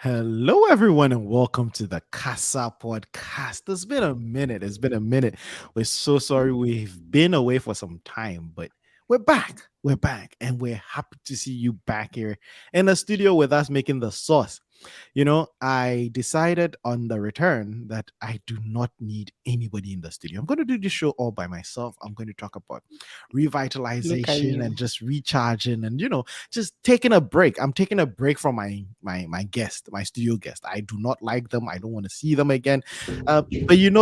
Hello, everyone, and welcome to the Casa podcast. It's been a minute. It's been a minute. We're so sorry we've been away for some time, but we're back. We're back, and we're happy to see you back here in the studio with us making the sauce. I decided on the return that I do not need anybody in the studio. I'm going to do this show all by myself. I'm going to talk about Look at revitalization and you. just recharging and just taking a break. I'm taking a break from my guest, my studio guest. I do not like them. I don't want to see them again. But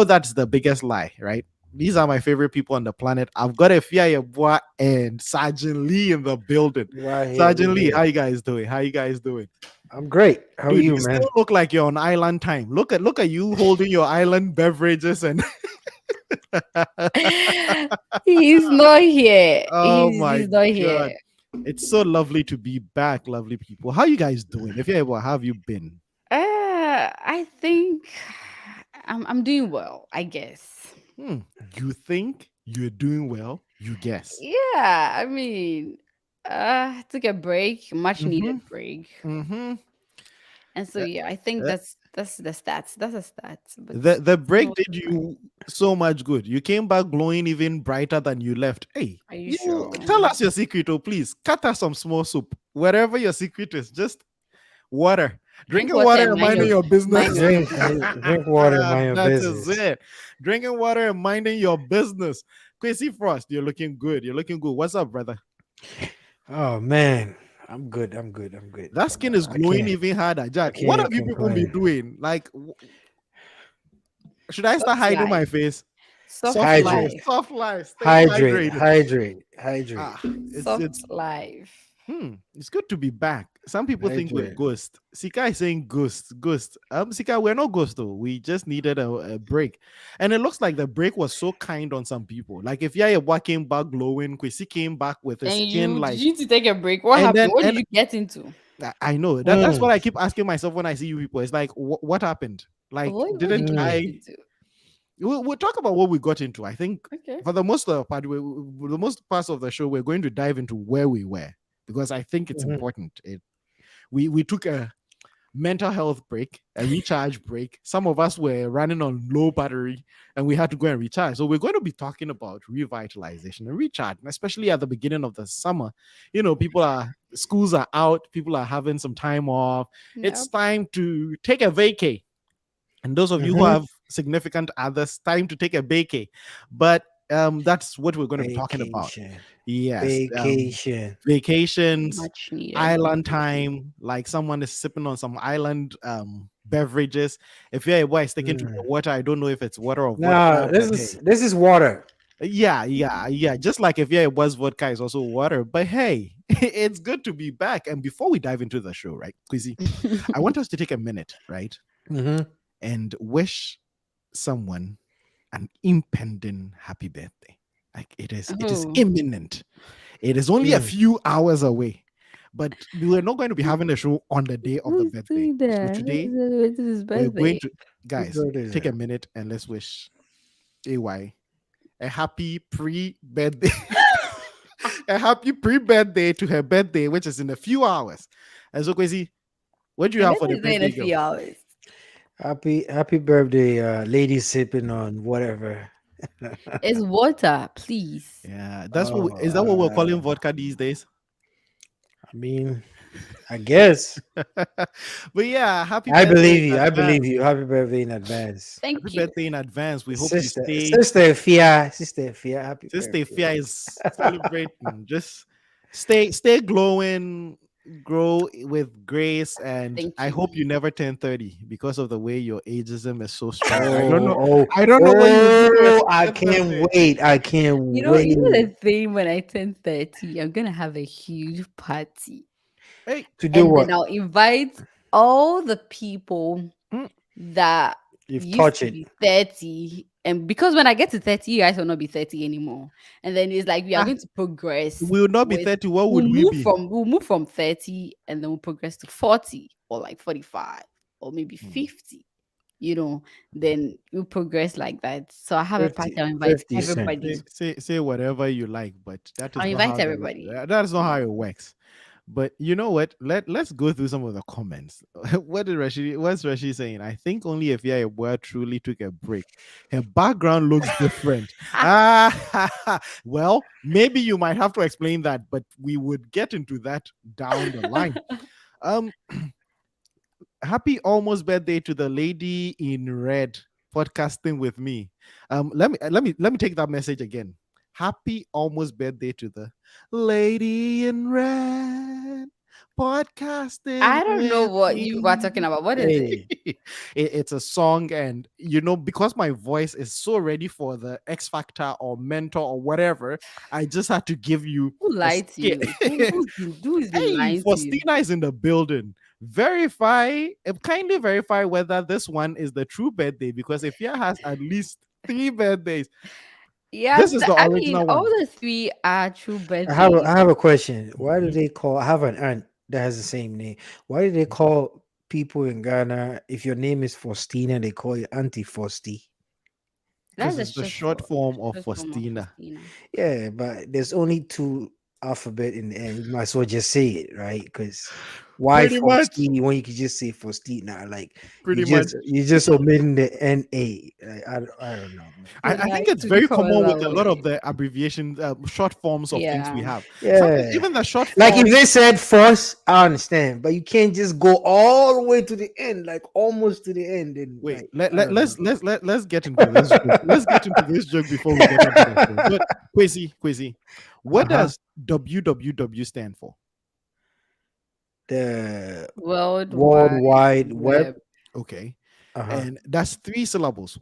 that's the biggest lie, right? These are my favorite people on the planet. I've got Efia Yeboah and Sergeant Lee in the building. We're here. We're Sergeant Lee, how here. you guys doing? How you guys doing? I'm great. How are Dude, you, you man? still look like you're on island time. Look at you holding your island beverages and He's not here. oh He's my not god. here. It's so lovely to be back, lovely people. How you guys doing? If you ever have you been? I think I'm doing well, I guess. Hmm. You think you're doing well? You guess. Yeah, I mean, took a break, much needed Mm-hmm. break. Mm-hmm. And so yeah, I think Uh, that's the stats. That's the stats. But the you know break what did to find. you so much good. You came back glowing even brighter than you left. Hey, Are you you sure? tell us your secret, oh please. Cut us some small soup. Wherever your secret is, just water. Drink Drinking water water and and minding your mind business. your Drink, business. drink water, mind your That is business. it. Drinking water and minding your business. Quincy Frost, you're looking good. You're looking good. What's up, brother? Oh man, I'm good. I'm good. I'm good. That skin is I glowing can't. even harder. I Jack, what can't have you people been complain. doing? Like, should I start Soft hiding my life. face? Soft Soft life, Hydrate, life. soft life. Stay hydrate, hydrated. hydrate, hydrate, Ah, it's Soft life. it's good to be back. Some people think we're hydrate. ghost. Sika is saying ghost. Sika, we're not ghost though. We just needed a break, and it looks like the break was so kind on some people. Like if Yaya came back glowing, Kwesi came back with his And skin you did like, you need to take a break? What and happened? then What did and you get into? I know that's Mm, what I keep asking myself when I see you people. It's like, what happened? Like, What didn't did you get mm, I? into? We'll talk about what we got into. I think Okay. for the most part, the most parts of the show, we're going to dive into where we were because I think it's mhm, important. We took a mental health break, a recharge break. Some of us were running on low battery and we had to go and recharge. So we're going to be talking about revitalization and recharge, and especially at the beginning of the summer. Schools are out, people are having some time off. It's Yep. time to take a vacay, and those of you who mhm. have significant others, time to take a vacay. But that's what we're going to be talking about. Vacation, Yes, vacation. vacations, Much needed island vacation. time, like someone is sipping on some island beverages. If you're a boy sticking to the Mm. water, I don't know if it's water or Nah, vodka, this but is hey. this is water. Yeah. Just like if you're a was vodka is also water, but hey, it's good to be back. And before we dive into the show, right, Quizzy, I want us to take a minute, right, Hmm. and wish someone an impending happy birthday. Like it is Oh, imminent. It is only a Mm. few hours away. But we're not going to be having a show on the day of the who's birthday. doing So that? today It's his we're going birthday. to, Whose guys, birthday is take a it? minute and let's wish AY a happy pre-birthday. A happy pre-birthday to her birthday, which is in a few hours. And so Kwesi, what do you My have for birthday the is not in a birthday girl? few hours. Happy birthday, lady sipping on whatever. It's water, please. Yeah, Oh, is that what we're calling vodka these days? I mean, I guess. But yeah, happy I birthday believe in you. I believe advance. you. Happy birthday in advance. Happy Thank you. birthday in advance. We hope you Sister, stay. sister Fia, happy Sister birthday. Fia is celebrating. Just stay glowing, grow with grace, and Thank I you. hope you never turn 30 because of the way your ageism is so strong. I don't know. Oh, oh, I don't know what you do when oh, I you turn can't 30. wait. I can't You know wait the thing when I turn 30, I'm gonna have a huge party. Hey, to do And then what? I'll invite all the people mm, that You've used touched to it. be 30. And because when I get to 30, you guys will not be 30 anymore. And then it's like we are ah, going to progress we will not be with 30. What would we be? we'll move from 30 and then we'll progress to 40 or like 45 or maybe Hmm. 50. You know, then we'll progress like that. So I have a party, 50, I'll invite 50 cent. everybody. Say whatever you like, but I'll invite everybody. that is not how it works. But you know what? Let's go through some of the comments. What's Rashid saying? I think only if Yaya truly took a break. Her background looks different. Well, maybe you might have to explain that, but we would get into that down the line. Um, happy almost birthday to the lady in red podcasting with me. Let me take that message again. Happy almost birthday to the lady in red podcasting I don't know with what you people are talking me. about. What is it? Hey, It's a song, and because my voice is so ready for the X Factor or Mentor or whatever, I just had to give you Who a lied to skit. you? Who's been Hey, lying to you? Faustina is in the building. Kindly verify whether this one is the true birthday, because if Fia has at least three birthdays, this Yes, is the I mean original all one. the three are true I birthdays. have a question. Why do Mhm. they call? I have an aunt that has the same name. Why do they call people in Ghana, if your name is Faustina, they call you Auntie Fausti? That's Because a it's the short form of short form of Faustina. Faustina. Yeah, but there's only two alphabet in the end. You might as well just say it, right? Because why Pretty much. Fausti when you could just say Faustina? Like Pretty much. you just omitting the N-A. Like, I don't know, man. I think Like it's to very call common with that a lot of way. the abbreviations, short forms of things we Yeah. have. Sometimes Yeah. even the short Like if form. they said force, I understand, but you can't just go all the way to the end, like almost to the end, and Wait, like let, I let, don't let's know. let's let, let's get into this joke. Let's get into this joke before we get onto the show. But Quasi, what Uh-huh. does WWW stand for? The World World Wide Wide Web. Web. Okay. Uh-huh. And that's three syllables,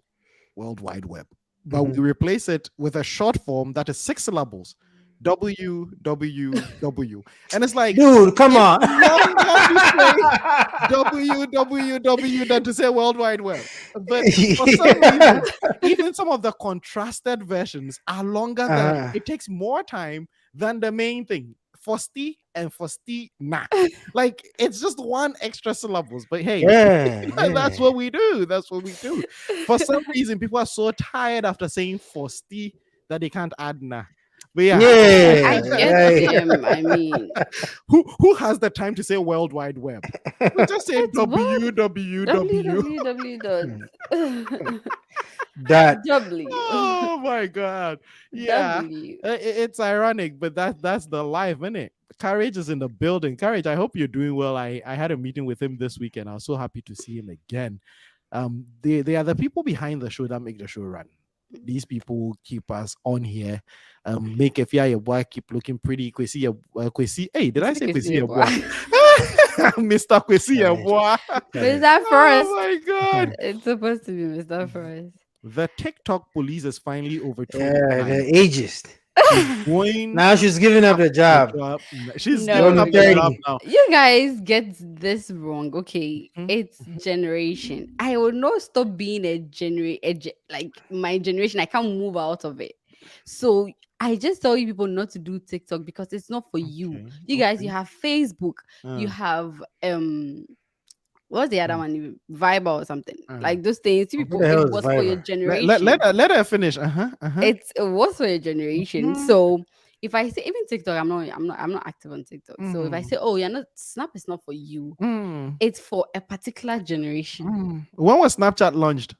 World Wide Web. But Hmm. we replace it with a short form that is six syllables, WWW. And it's like, Dude, come it's on. longer to say WWW than to say World Wide Web. But for some reason, even some of the contrasted versions are longer than Uh-huh. it takes more time than the main thing. Fosti and Fosti na. Like it's just one extra syllables. But hey, Yeah, that's yeah. what we do. That's what we do. For some reason, people are so tired after saying Fosti that they can't add na. But yeah, Yeah, I get yeah. them. I mean, who has the time to say World Wide Web? We just say it's what WWW. www dot That w Oh my god. Yeah. w. It's ironic, but that's the life, isn't it? Courage is in the building. Courage, I hope you're doing well. I had a meeting with him this weekend. I was so happy to see him again. They are the people behind the show that make the show run. These people who keep us on here. Make Efia Yeboah keep looking pretty. Kwesi. Hey, did It's I like say a Kwesi silver. Yeboah? Mr. Kwesi correct, Yeboah. Is correct. that Oh first? my god. It's supposed to be Mr. First. The TikTok police has finally overthrown Yeah, crime. the ageist. She's going Now she's giving up back the to the job. job. She's She's giving No, only up the job 30. now. you guys get this wrong. Okay, Mhm. it's generation. I will not stop being like my generation. I can't move out of it. So I just tell you people not to do TikTok because it's not for you. Okay. You guys, you Okay. have Facebook, you Uh, have what's the other uh, one? Viber or something uh. like those things. You What people, the it hell is was for your Viber? generation. Let her finish. Uh-huh. Uh-huh. It was for your generation. Mhm. So if I say even TikTok, I'm not active on TikTok. So if I Mm. say, oh, you're not Snap is not for you, Mm. it's for a particular generation. Mm. When was Snapchat launched?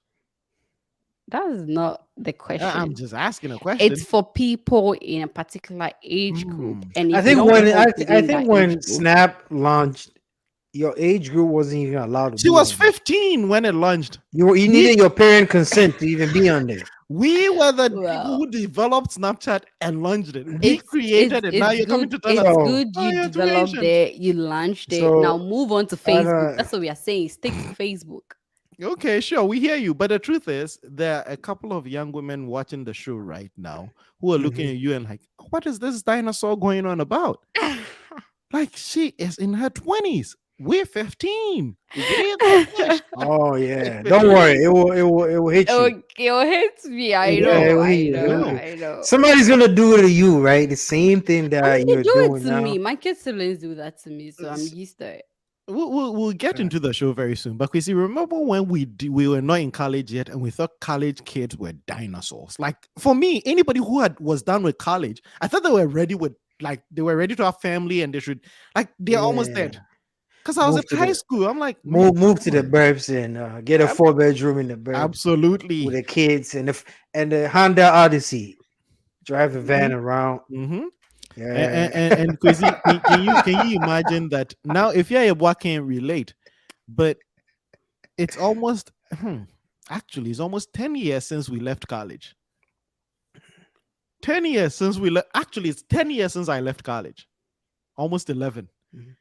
That is not the I'm question. just asking a It's question. for people in a particular age group. Mm. And I if you think don't when fall I within that think age when group, Snap launched, your age group wasn't even allowed to She be was on there. 15 when it launched. You We needed your parent consent to even be on there. we were the people well, who developed Snapchat and launched it. We it's created it. Now it's you're coming good. to tell us, It's So good oh, you you're too developed ancient. it, you launched it. Now so move on to I Facebook. don't That's what we are saying. Stick to Facebook. Okay, sure, we hear you. But the truth is, there are a couple of young women watching the show right now who are looking mhm. at you and like, what is this dinosaur going on about? Like, she is in her 20s. We're 15. We're the fish. Oh yeah. Don't worry. It will hit you. Okay, it hits me. I Yeah, It it know, will hit I you. It will know, hit will. you. I know. Somebody's gonna do it to you, right? The same thing I that mean, they you're do it doing to me. now. My kids' siblings do that to me, so I'm used to it. We'll get Uh, into the show very soon. But see, remember when we were not in college yet and we thought college kids were dinosaurs? Like for me, anybody who was done with college, I thought they were ready with like they were ready to have family and they should like they're almost Yeah. dead. Because I was in Move to high the school. I'm like, man, move to come the on. burbs and get a Ab- 4 bedroom in the burbs with Absolutely. the kids and the Honda Odyssey. Drive the van Hmm. around. Hmm. Yeah. And Kwesi, can you imagine that now? If you're a boy, can relate, but it's almost actually it's almost 10 years since we left college. 10 years since we left. Actually, it's 10 years since I left college. Almost 11, Mhm.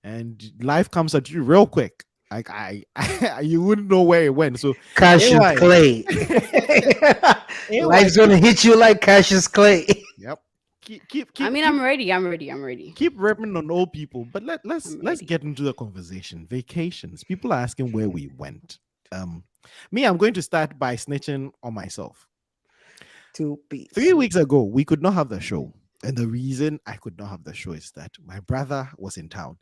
and life comes at you real quick. Like you wouldn't know where it went. So, Cassius anyway, Clay. anyway, Life's gonna hit you like Cassius Clay. yep. Keep keep I keep mean, keep I'm ready. I'm ready. I'm ready. keep ripping on old people, but I'm let's ready. get into the conversation. Vacations. People are asking where we went. Um, Me, I'm going to start by snitching on myself. Two 3 piece. weeks ago, we could not have the show, and the reason I could not have the show is that my brother was in town,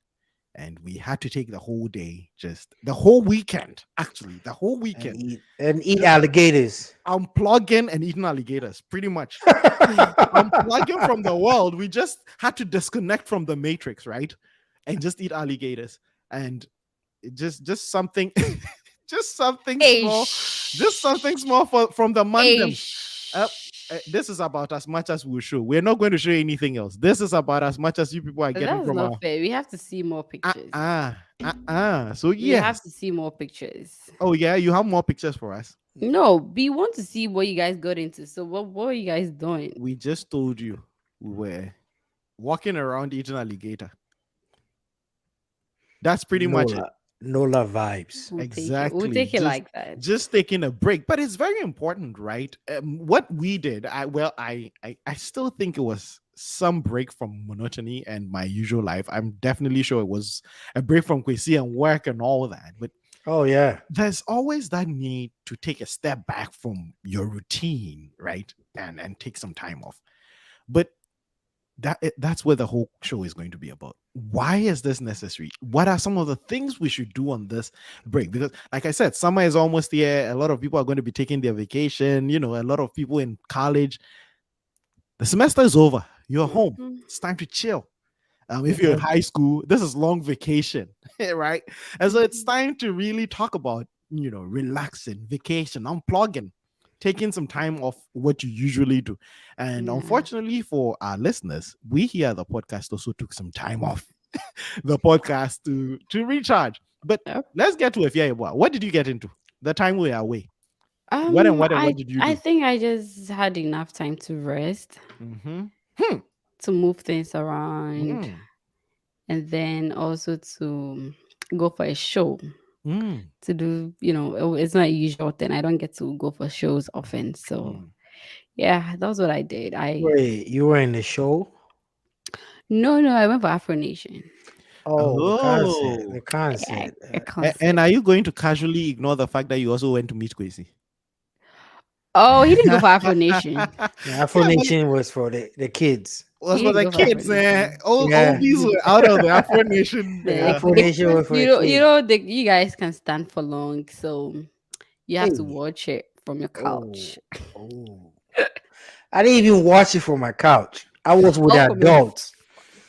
and we had to take the whole day, just the whole weekend. Actually, the whole weekend, And eat just alligators. unplugging and eating alligators, pretty much. Unplugging from the world. We just had to disconnect from the matrix, right? And just eat alligators. And just something just something Hey, small. Just something small from the hey, mandem. Uh, this is about as much as we'll show. We're not going to show you anything else. This is about as much as you people are getting That's from not our fair. We have to see more pictures. So We have yes. to see more pictures. Oh yeah, you have more pictures for us. No, we want to see what you guys got into. So what are you guys doing? We just told you we were walking around eating alligator. That's pretty much it. Nola. Nola vibes. We'll take it. We'll Exactly. take it like that. Just taking a break, but it's very important, right? What we did, I still think it was some break from monotony and my usual life. I'm definitely sure it was a break from Kwesi and work and all that. But Oh yeah. there's always that need to take a step back from your routine, right? And take some time off. But that's where the whole show is going to be about. Why is this necessary? What are some of the things we should do on this break? Because like I said, summer is almost here. A lot of people are going to be taking their vacation. A lot of people in college, the semester is over. You're home. Mhm. It's time to chill. If you're in high school, this is long vacation, right? And so it's time to really talk about relaxing, vacation, unplugging, taking some time off what you usually do. And Yeah. unfortunately for our listeners, we here at the podcast also took some time off the podcast to recharge. But Yep. let's get to it. What did you get into the time we are away? What did you I do? think I just had enough time to rest, Mm-hmm. to move things around, Mm. and then also to go for a show. Mm. To do, it's not a usual thing. I don't get to go for shows often. So Mm. yeah, that's what I did. Wait, you were in the show? No, I went for Afro Nation. Oh, the concert. Oh. The Yeah, concert. a concert. And are you going to casually ignore the fact that you also went to meet Kwesi? Oh, he didn't go for Afro Nation. The Afro Yeah, but it Nation was for the kids. was He for didn't the go for Afro kids. Nation. All Yeah. these were out of the Afro Nation. The The, Afro the, Nation was for the you kids. know, you guys can stand for long, so you have to Hey. watch it from your Oh. couch. Oh. I didn't even watch it from my couch. I was with Oh, from your adults.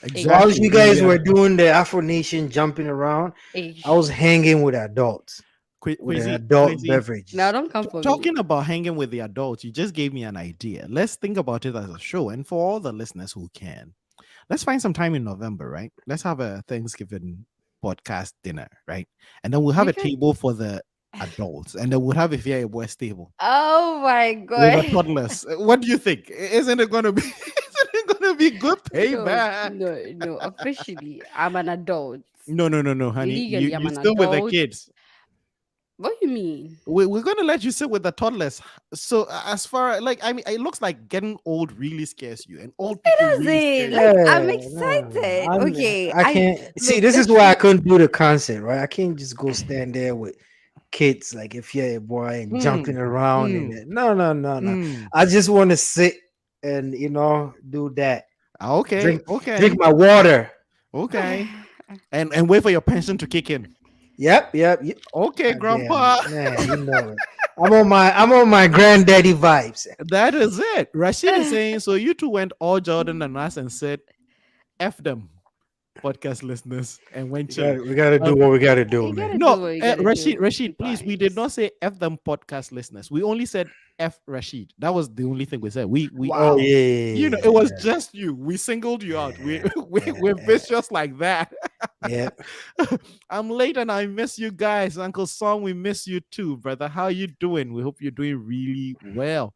While Exactly. you guys were doing the Afro Nation jumping around, I was hanging with adults with an adult Kwesi, beverages. Now don't come for me. talking about hanging with the adults, you just gave me an idea. Let's think about it as a show. And for all the listeners who can, let's find some time in November, right? Let's have a Thanksgiving podcast dinner, right? And then we'll have We a can- table for the adults, and then we'll have a Fear West table Oh my with god. the toddlers. What do you think? Isn't it gonna be? Isn't it gonna be good payback? No. Officially, I'm an adult. No, honey. Legally, I'm You an still with the adult. kids. What do you mean? We're gonna let you sit with the toddlers. So as far like I mean, it looks like getting old really scares you, and old people It really scare doesn't. you. Like, I'm No, excited. I'm- Okay, I can't see. look, This is let's why I see. couldn't do the concert, right? I can't just go stand there with kids like if you're a boy and jumping around and no. Mm. I just want to sit and do that. Okay, Drink my water. okay, and wait for your pension to kick in. Yep. Okay, Goddamn, Grandpa. man, you know it. I'm on my granddaddy vibes. That is it. Rashid is saying so. You two went all Jordan and us and said F them podcast listeners and went We chilling. got we got to do Um, what we got to do, You gotta man. do no, what you gotta Rashid, do. Rashid, People are please, we did nice. not say F them podcast listeners. We only said F Rashid. That was the only thing we said. Oh Wow. You know, yeah, it was yeah, just you. We singled you out. yeah, We're yeah, vicious like that. yeah. I'm late and I miss you guys. Uncle Song, we miss you too, brother. How you doing? We hope you're doing really well.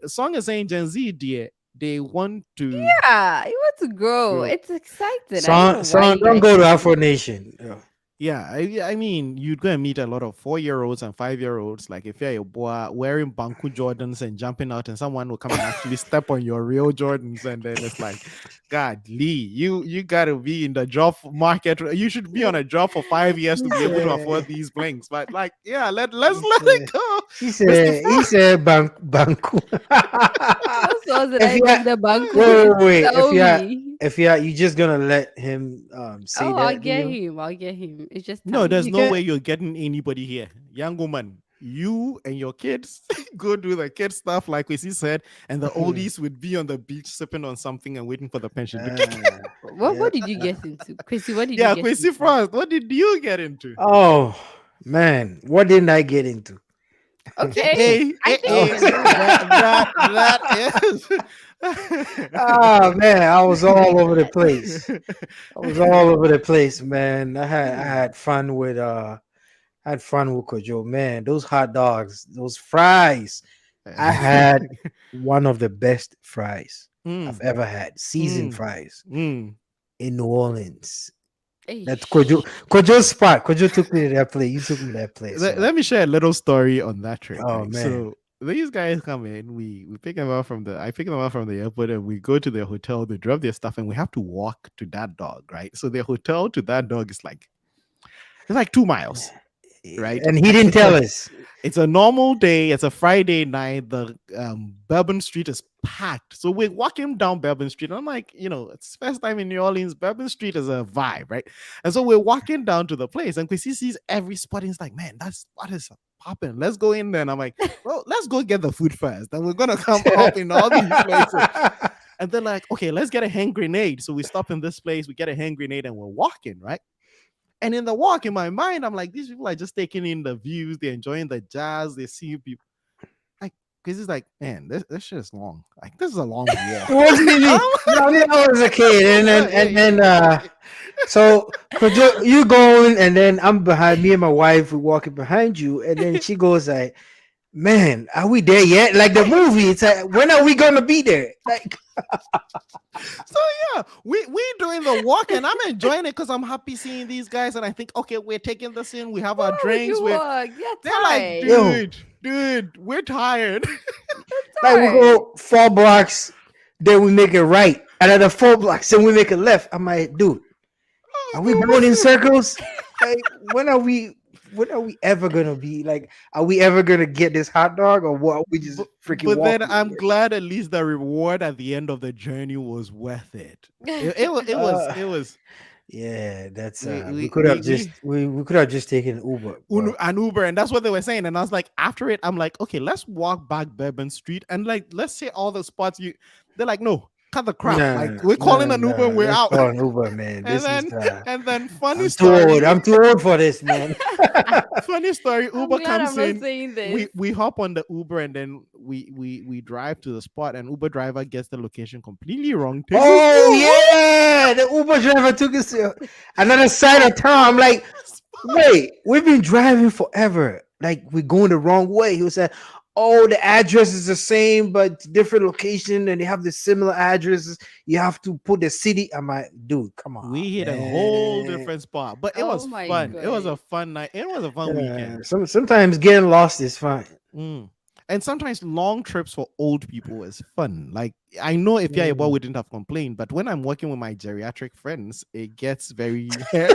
Song is saying Gen Z, dear, they want to. Yeah, you want to grow. Grow. It's exciting. I don't know why Son, you don't guys go to hate Afro it. Nation. Yeah. Yeah, I mean, you'd go and meet a lot of 4-year-olds and 5-year-olds. Like if you're a boy wearing Banku Jordans and jumping out, and someone will come and actually step on your real Jordans, and then it's like, God, Lee, you gotta be in the job market. You should be on a job for 5 years to He be able to afford said, these blinks. But like, yeah, let's he let it said, go, she Mister said, he said, Banku. What sauce did if I you make had, the banku wait, with? wait, wait. Tell me. If you you just gonna let him say Oh, I'll that to get you? him. I'll get him. It's just No, time. there's You no can't. way you're getting anybody here. Young woman, you and your kids go do the kid stuff, like we said, and the oldies would be on the beach sipping on something and waiting for the pension to kick. Uh, What yeah. did you get into? Chrissy, what did you Yeah, get Quincy into? Frost, what did you get into? Oh man, what didn't I get into? Okay. I think we Oh, can know that. That is. ah man, I was all over the place. I was all over the place, man. I had fun with Kojo, man. Those hot dogs, those fries. I had one of the best fries I've Mm, ever had. Seasoned mm, fries mm. in New Orleans. That's Eish. Kojo's spot. Kojo took me to that place. You took me to that place. Let, So let me share a little story on that trip, oh right? man. So these guys come in, we pick them up from I pick them up from the airport and we go to their hotel, they drop their stuff and we have to walk to that dog, right? So their hotel to that dog is like it's like 2 miles, right? And he didn't It's tell a us. it's a normal day. It's a Friday night. The Bourbon Street is packed. So we're walking down Bourbon Street. And I'm like, it's first time in New Orleans. Bourbon Street is a vibe, right? And so we're walking down to the place, and Chrissy sees every spot. And he's like, man, that's what is popping. Let's go in there. And I'm like, well, let's go get the food first. Then we're gonna come up in all these places. And they're like, okay, let's get a hand grenade. So we stop in this place, we get a hand grenade, and we're walking, right? And in the walk, in my mind, I'm like, these people are just taking in the views, they're enjoying the jazz, they see people. Like, because it's like, man, this shit is long. Like, this is a long It walk. wasn't even. No, I was a kid, so Kojo, you going, and then I'm behind. Me and my wife, we walking behind you, and then she goes like, "Man, are we there yet?" Like the movie. It's like, when are we gonna be there? Like, So yeah, we doing the walk, and I'm enjoying it because I'm happy seeing these guys, and I think, okay, we're taking this in. We have our Why would drinks. you walk? You're They're like, tired. yo, dude, we're tired. like we Tired. go 4 blocks, then we make it right. Another 4 blocks, then we make it left. I'm like, dude, are we going in circles? Like, when are we? When are we ever gonna be like? Are we ever gonna get this hot dog, or what? Are we just but, freaking but then walking? I'm glad at least the reward at the end of the journey was worth it. It was Yeah, that's we we we could have we, just we we could have just taken Uber, but an Uber, and that's what they were saying. And I was like, after it, I'm like, okay, let's walk back Bourbon Street and like let's say all the spots you. They're like, no, cut the crap. no, Like we're calling no, an Uber, and no. we're Let's out. call an Uber, man. And This is then and then funny I'm too old. story. I'm too old for this, man. Funny story. I'm Uber glad I'm comes not in. saying We this. we hop on the Uber and then we drive to the spot. And Uber driver gets the location completely wrong. Takes us Oh to yeah, the Uber driver took us to another side of town. I'm like, wait, we've been driving forever. Like we're going the wrong way. He was saying, "Oh, the address is the same, but different location, and they have the similar addresses. You have to put the city." I'm like, dude, come on, we hit a whole man. different spot. But it Oh was my fun. It was a god. fun night. It was a fun weekend. Sometimes getting lost is fine. Mm. And sometimes long trips for old people is fun. Like I know if you're a boy, Mm. we didn't have complained, but when I'm working with my geriatric friends, it gets very hairy.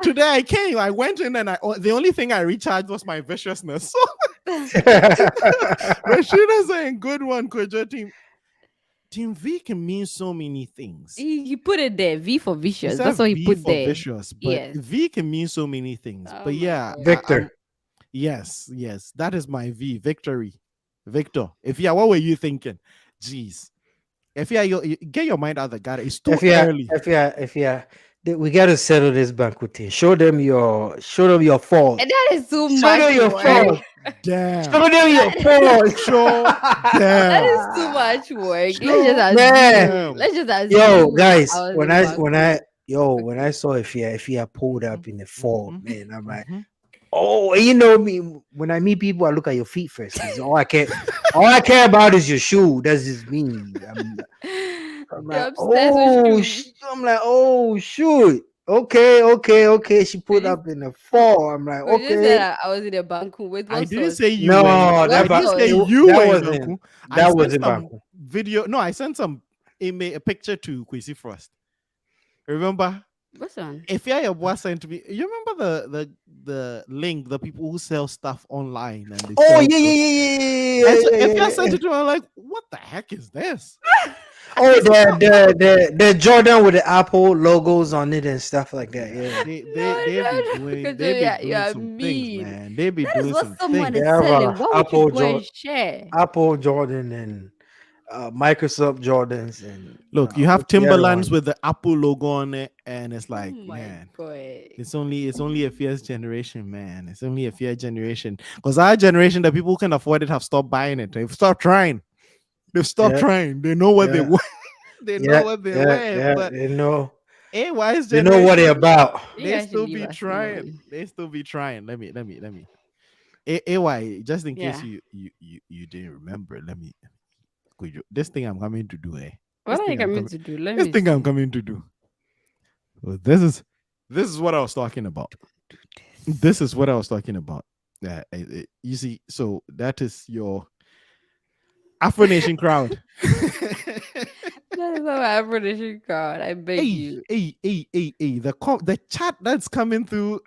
Today I came, I went in and the only thing I recharged was my viciousness. So Rashida saying, good one, Kojo team. Team V can mean so many things. He put it there. V for He vicious. said That's what he V put for there. vicious, but Yes. V can mean so many things. Oh But my yeah, god. Victor. yes, that is my V, victory. Victor, if yeah, what were you thinking? Jeez. If yeah, get your mind out of the gutter. It's too If yeah, early. we got to settle this banquet thing. Show them your And fault. that is too Show much them your work. Show fault. them. Show them your That, fault. Show that them. is too much work. Let's just Show Man, assume. them. Let's just yo, assume I guys, was in a banquet. when I Okay. saw if he had pulled up in the fall, Mm-hmm. man, I'm like, Mm-hmm. oh, and you know me. When I meet people, I look at your feet first because all I care about is your shoe. That's just me. I'm You're like, obsessed with shoes. I'm like, oh shoot. Okay. She But put you, up in the fall. I'm like, but you just said okay. I was in a banquet with I what didn't sauce? say you were in. No, What I didn't say sauce? you that were in wasn't Banku. I sent some Banku. video. No, I sent some a picture to Quincy Frost. Remember? What's on? If your boss sent me, you remember the link, the people who sell stuff online and they Oh sell stuff. And so if you yeah. sent it to me, I'm like, what the heck is this? Oh, It's not the Jordan with the Apple logos on it and stuff like that. yeah, Yeah. Because they be you doing are some things, mean. man. They be That is doing what some someone They things. is have selling. Why would you go and share? Apple Jordan and Microsoft Jordans and Look, you have what's the other Timberlands one? with the Apple logo on it, and it's Oh like, my man, god. it's only a fierce generation, man. It's only a fierce generation. Because our generation, the people who can afford it have stopped buying it. They've stopped trying. They've stopped Yeah, trying. They know what they yeah, want. They know what they want. But AY's They know what they're generation, about. You they guys should still leave be us trying. alone. They still be trying. Let me. AY, just in case Yeah. you didn't remember, let me. This thing I'm coming to do, eh? What This are you thing I'm coming coming. to do? Let This me thing I'm see. coming to do. Well, this is what I was talking about. This is what I was talking about. You see, so that is your Afro Nation crowd. That is how I British God. I beg Hey, you. hey. The chat that's coming through.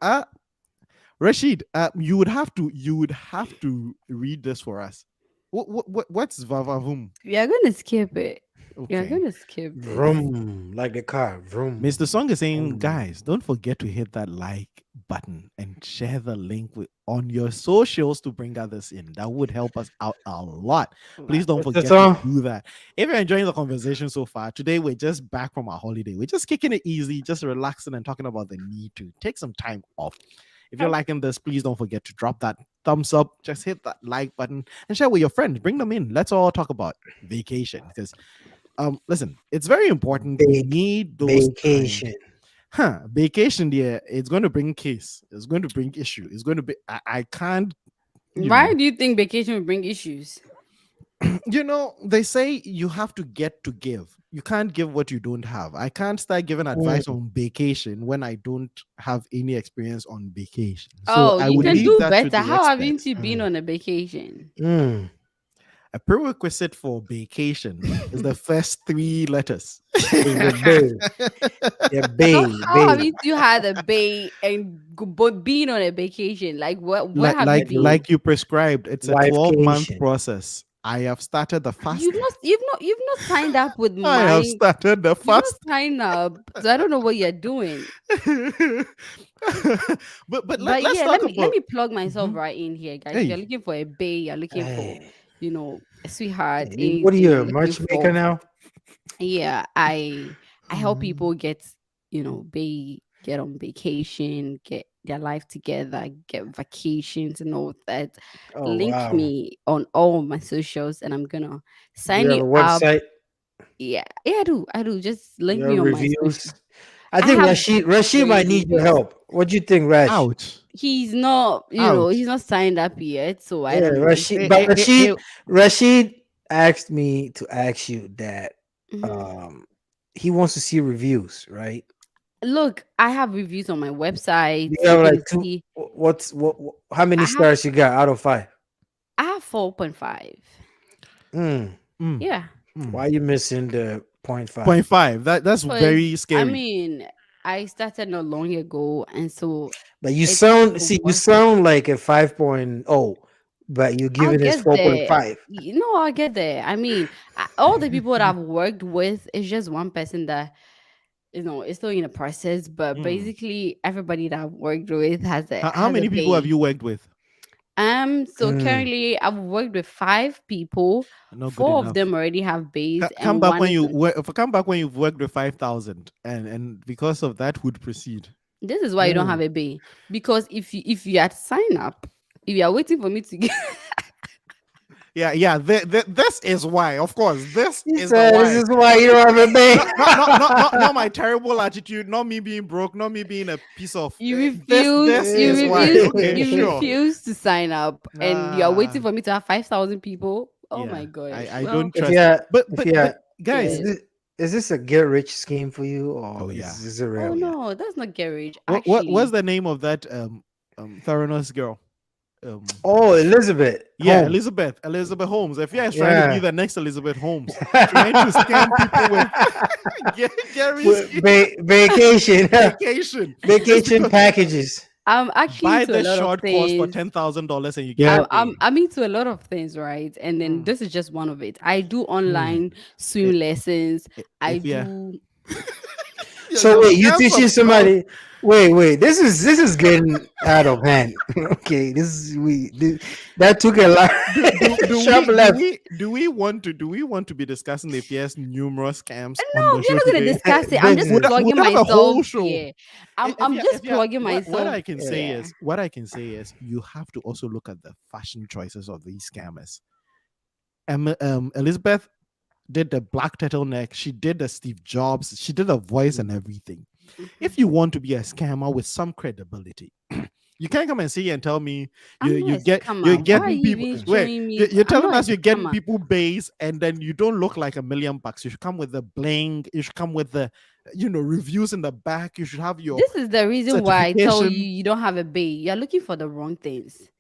Rashid, you would have to read this for us. What's Vavavum? We are gonna skip it. We are Okay. gonna skip this. Vroom, like the car. Vroom. Mr. Song is saying, Vroom. guys, don't forget to hit that like button and share the link on your socials to bring others in. That would help us out a lot. Please don't Mr. forget to Song, do that. If you're enjoying the conversation so far, today we're just back from our holiday. We're just kicking it easy, just relaxing and talking about the need to take some time off. If you're liking this, please don't forget to drop that thumbs up. Just hit that like button and share with your friends. Bring them in. Let's all talk about vacation because listen, it's very important. We need those times. vacation. Vacation there, it's going to bring case, it's going to bring issue, it's going to be I can't, you Why know. do you think vacation will bring issues? They say you have to get to give. You can't give what you don't have. I can't start giving advice Mm, on vacation when I don't have any experience on vacation. So Oh, I you would can leave do that to better. the How haven't experts. you been mm, on a vacation? mm. A prerequisite for vacation is the first three letters. It's the bay. Yeah, So bay, how bay. haven't you had a bay and but being on a vacation? Like what like have you like been? like you prescribed, it's a 12-month Wifecation. process. I have started the fast. You've not signed up with I have mine. started the You've not fast. signed up. So I don't know what you're doing. but But let's yeah, talk let about. me plug myself Mhm. right in here, guys. If you're Hey, looking for a bae, you're looking for, Hey, a sweetheart, what are anything you, you're a looking matchmaker for. now? Yeah, I help mm, people get, get on vacation, get their life together, get vacations and all that. Oh Link wow. me on all my socials and I'm gonna Do you sign have you a up. website? Yeah, yeah, I do. I do. Just Do you link have me on my social. reviews? I I think have Rashid great might need your reviews. help. What do you think, Rash? ouch, He's not, ouch. he's not signed up yet, so I Yeah, don't know if Rashid. Hey, But hey, hey, hey. Rashid asked me to ask you that Mhm. um he wants to see reviews, right? Look, I have reviews on my Do website. you You have like can two? see How many I have stars you got out of 5? I have 4.5. Mm, Mm, Yeah. mm. why you missing the point five? Point five. That's Because very I scary. mean, I started not long ago and so But you it's sound you worth it. sound like a 5.0, but you're I'll giving us get there. 4.5. I'll get there. I mean, all the people that I've worked with is just one person that is still in a process, but Mm. basically everybody that I've worked with has a How has a many people have bay. you worked with? So Mm. currently I've worked with 5 people. Not good 4 of enough. them already have base, Come and back one when is you a, work. If I come back when you've worked with 5,000, and because of that would proceed. this is why you don't Mm. have a bay. Because if you had sign up, if you are waiting for me to get Yeah, yeah. This is why. Of course, this He is the said, "This why. is why you don't have a Not my baby." terrible attitude. Not me being broke. Not me being a piece of. you This refuse, this you is why. refuse, Okay, you sure. refuse to sign up, and you are waiting Ah, for me to have 5,000 people. Oh yeah. my gosh. I Well, don't if trust. yeah, if But yeah, guys. yes. is this a get rich scheme for you, Oh or yeah. is it Oh real? Oh yeah. no, that's not garage. What was Actually, the name of that Theranos girl? Oh, Elizabeth Yeah, Holmes. Elizabeth Holmes. If yeah, is trying to be Yeah. the next Elizabeth Holmes, trying to scam people with Gary's Vacation, vacation, just vacation because packages. I'm actually buy into a the lot of short course for things. $10,000 and you get Yeah. a day. I'm into a lot of things, right? And then Mm, this is just one of it. I do Hmm. online swim i- lessons. I if yeah, do. So your wait, you scams have teaching grown. somebody? Wait. This is getting out of hand. Okay, this is that took a lot. Sharp left. Do we want to be discussing the FS numerous scams on No, the we are show not going to today? discuss it. I'm just Business. Would plugging have a myself whole show. here. I'm just If yeah, plugging what myself. I can say Yeah. is you have to also look at the fashion choices of these scammers. Elizabeth did the black turtleneck. She did the Steve Jobs. She did the voice and everything. Mhm. If you want to be a scammer with some credibility, you can't come and see and tell me I'm not a you're scammer. Why are getting you people. even Wait, showing me? you're I'm telling not a us you're getting scammer. people base, and then you don't look like $1 million. You should come with the bling. You should come with the reviews in the back. You should have your This is the reason why I tell you certification. you don't have a bay. You're looking for the wrong things.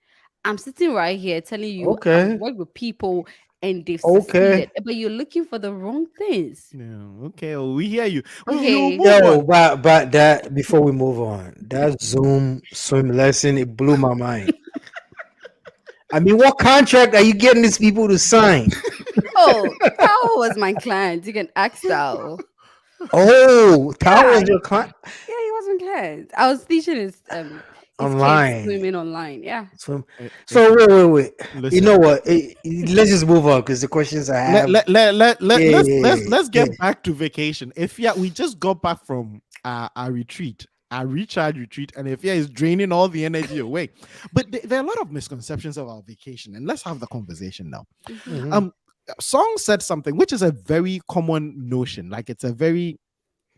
I'm sitting right here telling you I've Okay. worked with people and they've Okay. succeeded, but you're looking for the wrong things. Yeah, okay, well, we hear you. We'll Okay. move Yo, on. but that before we move on, that Zoom swim lesson, it blew my mind. I mean, what contract are you getting these people to sign? Oh, Tao was my client. You can ask Tao. Oh, Tao Yeah, was your client yeah, he was my client. I was teaching his kids online. swimming online. Yeah. Swim. If So wait. You know listen, what? Let's just move on because the questions I let have. let let let, let Yeah, let's yeah, let's yeah, let's yeah. get back to vacation. If yeah, we just got back from our retreat, our recharge retreat, and if yeah, is draining all the energy away. But there are a lot of misconceptions about vacation, and let's have the conversation now. Hmm. Mhm. Um, Song said something which is a very common notion. Like it's a very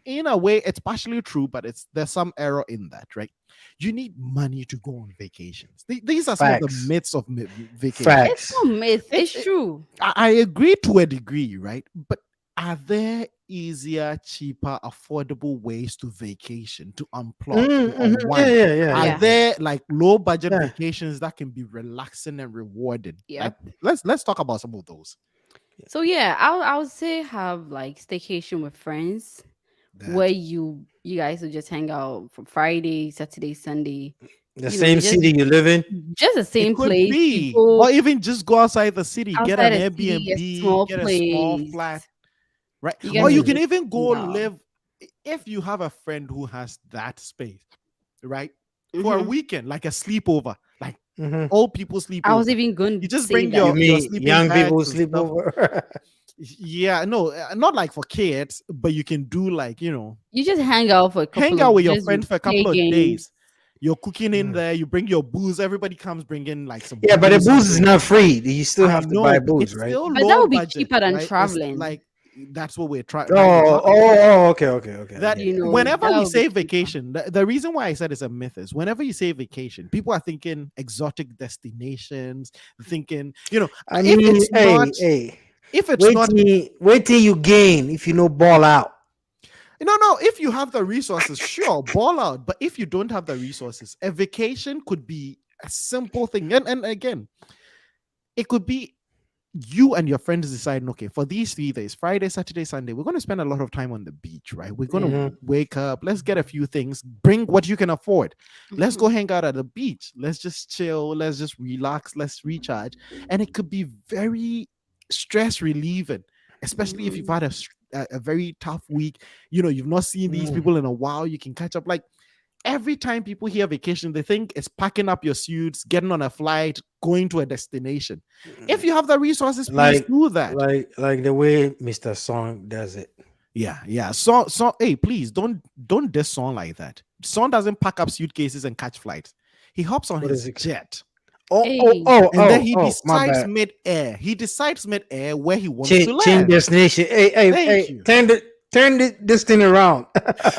in a way it's partially true, but there's some error in that, right? You need money to go on vacations. These are some of the Facts. myths of vacation. It's Facts. not myth. It's It's true. I agree to a degree, right? But are there easier, cheaper, affordable ways to vacation, to unplug, to Mhm. Yeah, unwind? yeah, yeah, Are yeah, Yeah. yeah. there like low budget Yeah. vacations that can be relaxing and rewarding? Like Yep. let's talk about some of those. So yeah, I would say have like staycation with friends where That you guys will just hang out from Friday, Saturday, Sunday. The You same just city you live in. the it same could place. be, People or even just go outside the city, get outside an a city, a Airbnb, small get a small place. flat, right? You Or guys you will Mm. can just even hang go out. live if you have a friend who has that space, right? For a Hmm. weekend, like a sleepover, like Mhm. old people I was sleepover. even You going to just say bring that. You your mean sleeping young people bags and sleep stuff. over? Yeah, no, not like for kids, but you can do like You just hang out for a couple hang out of with your days. You friends for a play couple of games. days. You're cooking in Mm. there. You bring your booze. Everybody comes bringing like some Yeah, but the booze, booze is something. not free. You still I have to buy know, but booze, it's right? still But that low would be budget, cheaper than right? It's traveling. like that's what we're trying. Oh, Like okay, I that get it. whenever That we would be say cheaper. vacation, the reason why I said it's a myth is whenever you say vacation, people are thinking exotic destinations, thinking, I if mean, it's not, if it's not, wait till you gain if you know ball out. no, if you have the resources, sure, ball out. But if you don't have the resources, a vacation could be a simple thing. And again, it could be you and your friends deciding, okay, for these 3 days, Friday, Saturday, Sunday, we're going to spend a lot of time on the beach, right? We're going to Hmm. wake up, let's get a few things, bring what you can afford. Let's go Mhm. hang out at the beach. Let's just chill, let's just relax, let's recharge. And it could be very stress relieving, especially if you've Mhm. had a very tough week. You've not seen these Mm. people in a while, you can catch up. Like every time people hear vacation, they think it's packing up your suits, getting on a flight, going to a destination. If you have the resources, please like do that. like the way Mr. Song does it. Yeah, yeah. So hey, please don't diss Son like that. Son doesn't pack up suitcases and catch flights. He hops on What is his it? jet. Oh, oh, Hey, oh, And then oh, he oh, my decides bad. mid-air. He decides mid-air where he wants to Change land. destination. Hey, hey, Thank hey, you. this thing around.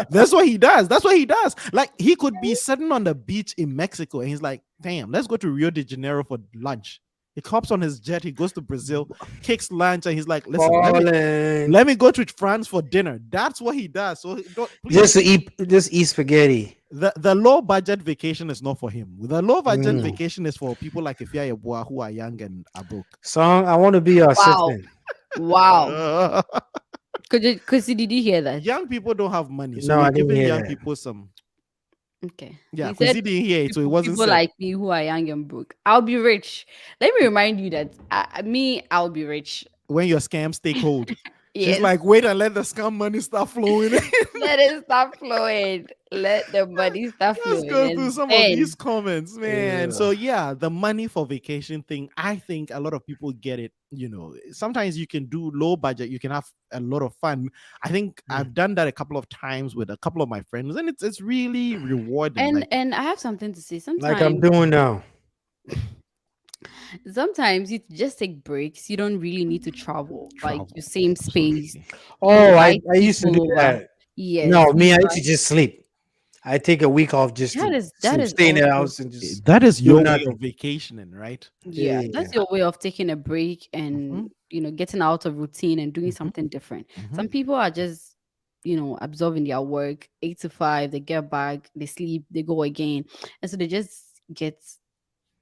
That's what he does. That's what he does. Like he could be sitting on the beach in Mexico and he's like, damn, let's go to Rio de Janeiro for lunch. He hops on his jet, he goes to Brazil, kicks lunch, and he's like, listen, Falling. let me go to France for dinner. That's what he does. So don't please Just eat spaghetti. the low budget vacation is not for him. The low budget Mm. vacation is for people like Ifya Yeboah who are young and are broke. Song, I want to be your wow, assistant. wow. Did you hear that? Young people don't have money, so No, we're I didn't giving hear young that. people some. Okay. Yeah, He because said he didn't hear it, so it wasn't people said. like me who are young and broke. I'll be rich. Let me remind you that I'll be rich. When your scams take hold. She's Yes. like, wait and let the scam money start flowing. Let it stop flowing. Let the money start Let's flowing. go through And some of these then comments, man. Yeah. So yeah, the money for vacation thing, I think a lot of people get it. Sometimes you can do low budget, you can have a lot of fun. I think Mm. I've done that a couple of times with a couple of my friends, and it's really rewarding. Like and I have something to say. Like I'm doing now. Sometimes you just take breaks. You don't really need to travel. Like travel. you same space. Absolutely. You Oh, invite I used to do people over. that. Yes. No, me, You I used to invite. just sleep. I take a week off just That to is that is stay in the also house and just That is do your way nothing. of vacationing, right? yeah, Yeah. that's your way of taking a break Mm-hmm, and getting out of routine and doing mm-hmm, something different. mm-hmm. Some people are just absorbing their work 8 to 5, they get back, they sleep, they go again. And so they just get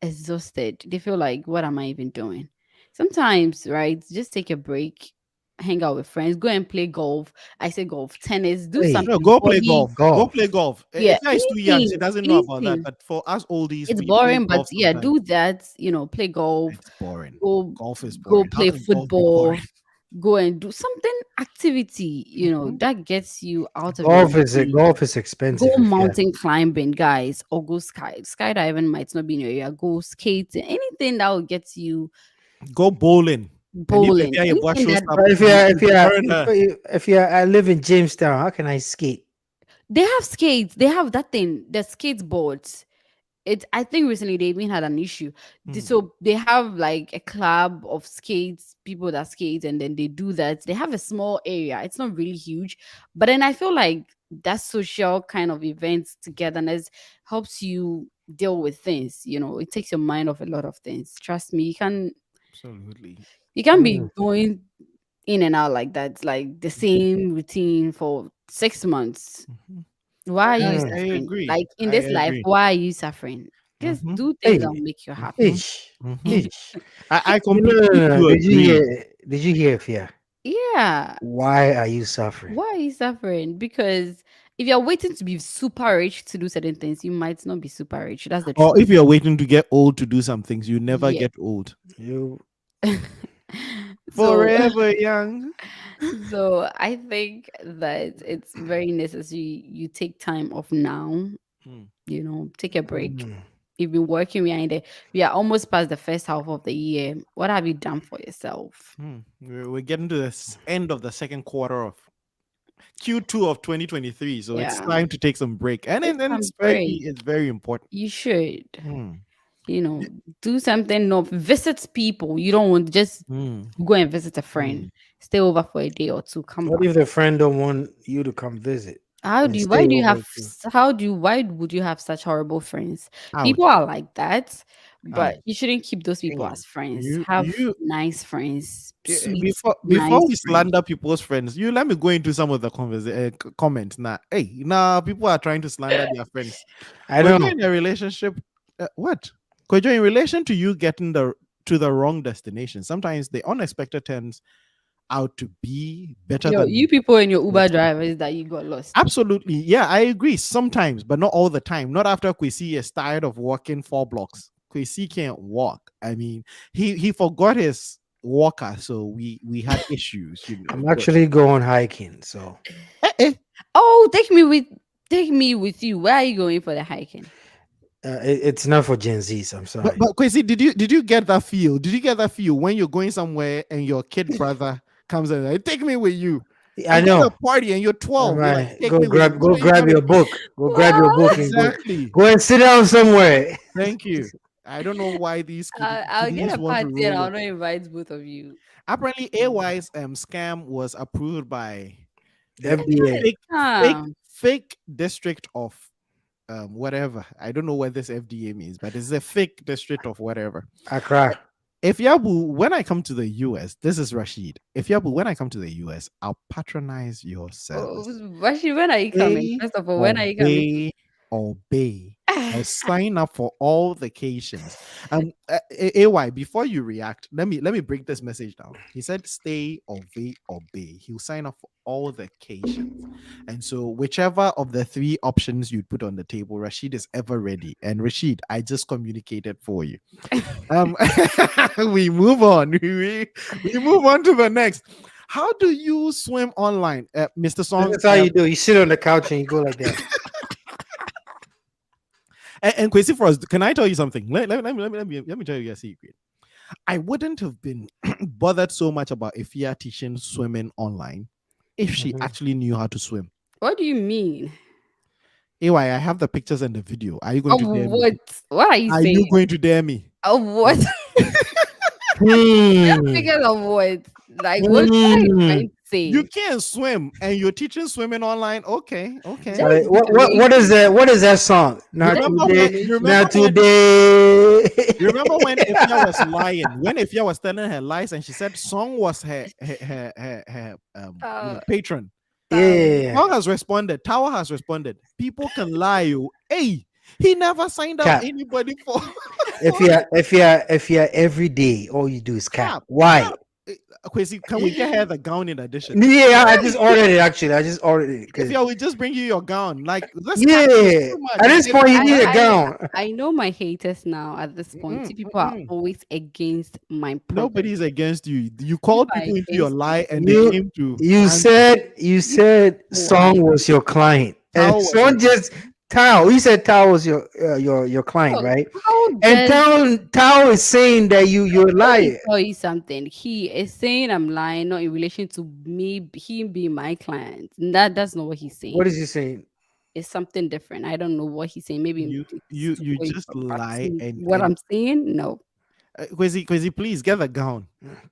exhausted. They feel like, what am I even doing? Sometimes, right? Just take a break, hang out with friends, go and play golf. I say golf, tennis, do Hey, No, something go play body. golf. Go play golf. golf. Yeah, If is too young, she anything, doesn't know about that. anything. But for us oldies, It's we play boring, but golf yeah, sometimes. do that. Play golf, It's boring. go Golf is go boring. How play can golf be boring? football, go and do something activity. Mhm. That gets you out of your routine. Golf is Go expensive if you have. mountain climbing, guys, or go skydiving might not be in your area. Go skating, anything that will get you Go bowling. And if bowling, your boy anything shows that up, But you burn her. if you I live in Jamestown, how can I skate? they have skates. They have that thing, the skateboards. I think recently they even had an issue. Hmm. So they have like a club of skates, people that skate, and then they do that. They have a small area. It's not really huge, but then I feel like that social kind of events togetherness helps you deal with things. It takes your mind off a lot of things. Trust me, Absolutely. you can be Mm. going in and out like that, like the same routine for 6 months. Mhm. Why are you I Mm. suffering? agree. Like in I this life, agree. why are you suffering? Just Hmm. do things that Hey, will make you happy. Hmm. ish, Hmm. ish. I No, no, completely no, no. do agree. Did you hear, Fia? Yeah. Why are you suffering? Why are you suffering? Because if you're waiting to be super rich to do certain things, you might not be super rich. That's the Or truth. if you're waiting to get old to do some things, you never Yeah. get old. You so Forever young. so I think that it's very necessary you take time off now, Hmm. take a break. mm. You've been working, we are almost past the first half of the year. What have you done for yourself? Hmm. We're getting to the end of the second quarter of Q2 of 2023, so it's Yeah. time to take some break, and Take and, and some it's very break. it's very important. You should. Hmm. Do something. No, visit people. You don't want just Hmm. go and visit a Hmm. friend. Stay over for a day or two. Come What back. if the friend don't want you to come visit How and do you? stay Why do you over have? too? Why would you have such horrible friends? People Ouch. are like that, but Ouch. you shouldn't keep those people Damn. as friends. You Have you nice friends, sweet, before nice we friends. slander people's friends, you let me go into some of the comments now. Hey, now people are trying to slander their friends. I Could you know. in a relationship? What? Could you in relation to you getting to the wrong destination? Sometimes the unexpected turns out to be better You than people and your you Uber expect. drivers that you got lost. Absolutely. Yeah, I agree. Sometimes, but not all the time. Not after Kwesi is tired of walking 4 blocks. Kwesi can't walk. I mean, he forgot his walker, so we had issues, I'm But actually going hiking, so eh, eh, Oh, take me with. Take me with you. Where are you going for the hiking? It's not for Gen Zs. I'm sorry. But Quincy, did you get that feel? Did you get that feel when you're going somewhere and your kid brother comes and like, take me with you? I And you're at know. a party and you're 12, you're like, Right. take me with you. What Go are you grab gonna your do? book. Go grab your What? book and Exactly. go and sit down somewhere. Thank you. I don't know why these I'll get kiddies a want to party and roll I'll it. not invite both of you. Apparently, AY's scam was approved by the FDA. It's fake fake calm. fake district of whatever. I don't know what this FDA means, but it's a fake district of whatever. Accra. If Yabu, when I come to the US, this is Rashid. If Yabu, when I come to the US, I'll patronize your Oh, service. Vashi, when are you coming? Obey, First of all, when are you coming? obey, obey. I'll sign up for all vacations. AY, before you react, let me break this message down. He said, "Stay, obey." He'll sign up for all vacations, and so whichever of the three options you put on the table, Rashid is ever ready. And Rashid, I just communicated for you. Um, we move on. We move on to the next. How do you swim online, Mr. Song? That's how you do. You sit on the couch and you go like that. And Kwesi for us, can I tell you something? Let me tell you a secret. I wouldn't have been bothered so much about Ifia teaching swimming online if she Mhm. actually knew how to swim. What do you mean? AY, I have the pictures and the video. Are you going Of to dare me? what? What are you Are saying? you going to dare me? Of what? Hmm. Figures of what? Like what are you Hmm. trying to You say? can't swim and you're teaching swimming online. Okay, okay. That's Sorry, what is defamation. that? What is that song? Not That's today. You defamation. remember Not when today. you remember when Ifya was lying, when Ifya was telling her lies and she said Song was her Uh, patron. Yeah. Song has responded, Tower has responded. People can lie you. Hey, he never signed up Cap. anybody for If for you're every day, all you do is cap. cap. Why? Cap. Kwesi, can we get her the gown in addition? Yeah, I just ordered it actually. I just ordered it If because you we just bring you your gown, like this cap is yeah. too much. At And this point, you need a I gown. I know my haters now at this point. mm-mm, See, people are mm-mm. always against my progress. Nobody's against you. You People called are people into your against lie me. and they You came to you answer. said People are Song was your client, and Tower was my Song just Tao. You said Tao was your client, how, right? how And does Tao is saying that you're a let me liar. tell you something. He is saying I'm lying, not in relation to me, him being my client. That's not what he's What saying. is he saying? It's something different. I don't know what he's saying. Maybe you it's you to you go just lie practicing and what I'm saying. No. Kwesi, please get the gown.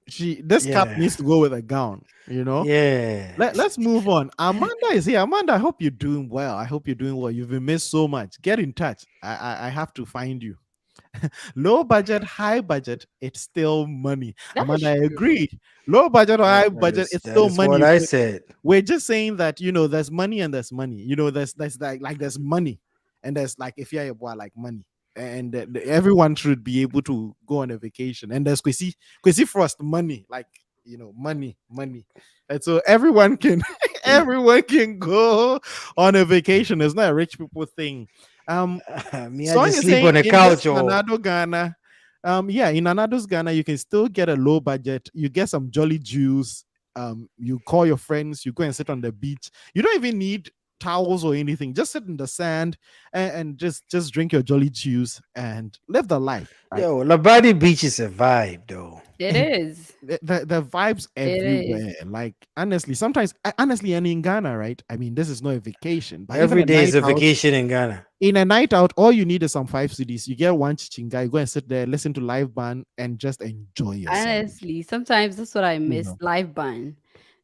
This cap Yeah, needs to go with a gown, you know. yeah. Let's move on. Amanda is here. Amanda, I hope you're doing well. I hope you're doing well. You've been missed so much. Get in touch. I have to find you. Low budget, high budget, it's still money. That's Amanda, I true. agree. Low budget or high budget, it's That still is what money. I said. We're just saying that there's money and there's money. There's like there's money and there's like if you're a boy like money. And everyone should be able to go on a vacation. And there's Kwesi Frost money, like money. And so everyone can everyone can go on a vacation. It's not a rich people thing. Um Me, I Song just is sleep saying on the in this couch or Nanado Ghana, yeah, in Nanado's Ghana, you can still get a low budget. You get some jolly juice. You call your friends. You go and sit on the beach. You don't even need towels or anything. Just sit in the sand and just drink your jolly juice and live the life. Right? yo. Labadi Beach is a vibe though. It is. The vibes It is. everywhere. Like honestly, sometimes honestly, and in Ghana, right? I mean, this is not a vacation, but even Every a day is night a out. vacation in Ghana. In a night out, all you need is some 5 CDs. You get one chichinga, you go and sit there, listen to live band, and just enjoy yourself. Honestly, sometimes that's what I You miss. know. Live band.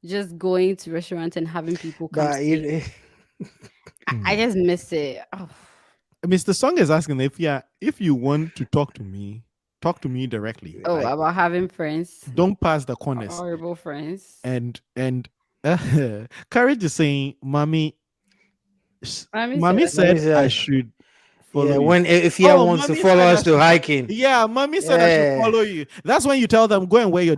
Just going to restaurants and having people come But sing. I Hmm. just miss it. Oh, Mr. Song is asking if you want to talk to me directly. oh, Like about having friends. don't pass the corners. Horrible friends. And Courage is saying, I miss Mommy it. let me said I say, should follow yeah. you. When if he Oh, wants to mommy follow said I us to should. hiking, Yeah, mommy said I should yeah, follow you. That's when you tell them go and wear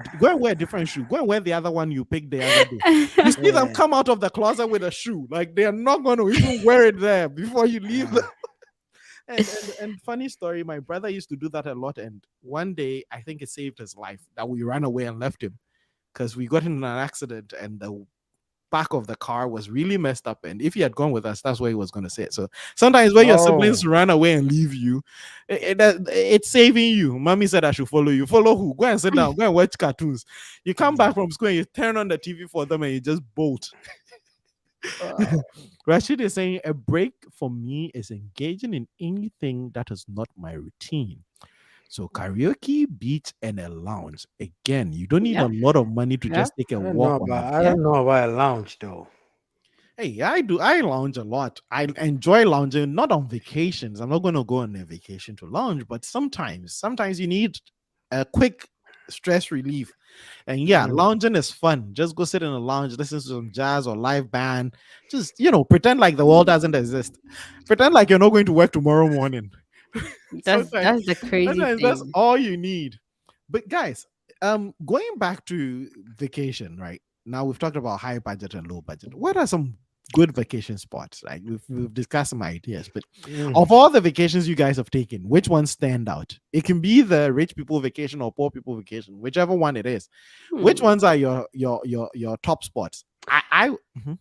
a different shoe. Go and wear the other one you picked the other day. You see them yeah. come out of the closet with a shoe. Like they are not going to even wear it there before you leave. And funny story, my brother used to do that a lot. And one day, I think it saved his life that we ran away and left him because we got in an accident and back of the car was really messed up, and if he had gone with us, that's where he was going to sit. So sometimes when your siblings Oh. run away and leave you, it's saving you. Mommy said I should follow you. Follow who? Go and sit down. Go and watch cartoons. You come back from school and you turn on the TV for them and you just bolt. Wow. Rashid is saying a break for me is engaging in anything that is not my routine. So karaoke, beach, and a lounge. Again, you don't need a Yeah. lot of money to Yeah. just take a walk on a I beach. don't know about a lounge though. Hey, I do. I lounge a lot. I enjoy lounging, not on vacations. I'm not going to go on a vacation to lounge, but sometimes you need a quick stress relief. And yeah, Mm. lounging is fun. Just go sit in a lounge, listen to some jazz or live band. Just, pretend like the world doesn't exist. Pretend like you're not going to work tomorrow morning. sometimes, That's the crazy sometimes that's thing. all you need. But guys, going back to vacation, right? Now we've talked about high budget and low budget. What are some good vacation spots? Like we've discussed some ideas, but Mm. of all the vacations you guys have taken, which ones stand out? It can be the rich people vacation or poor people vacation, whichever one it is. Which Hmm. ones are your top spots? Mhm.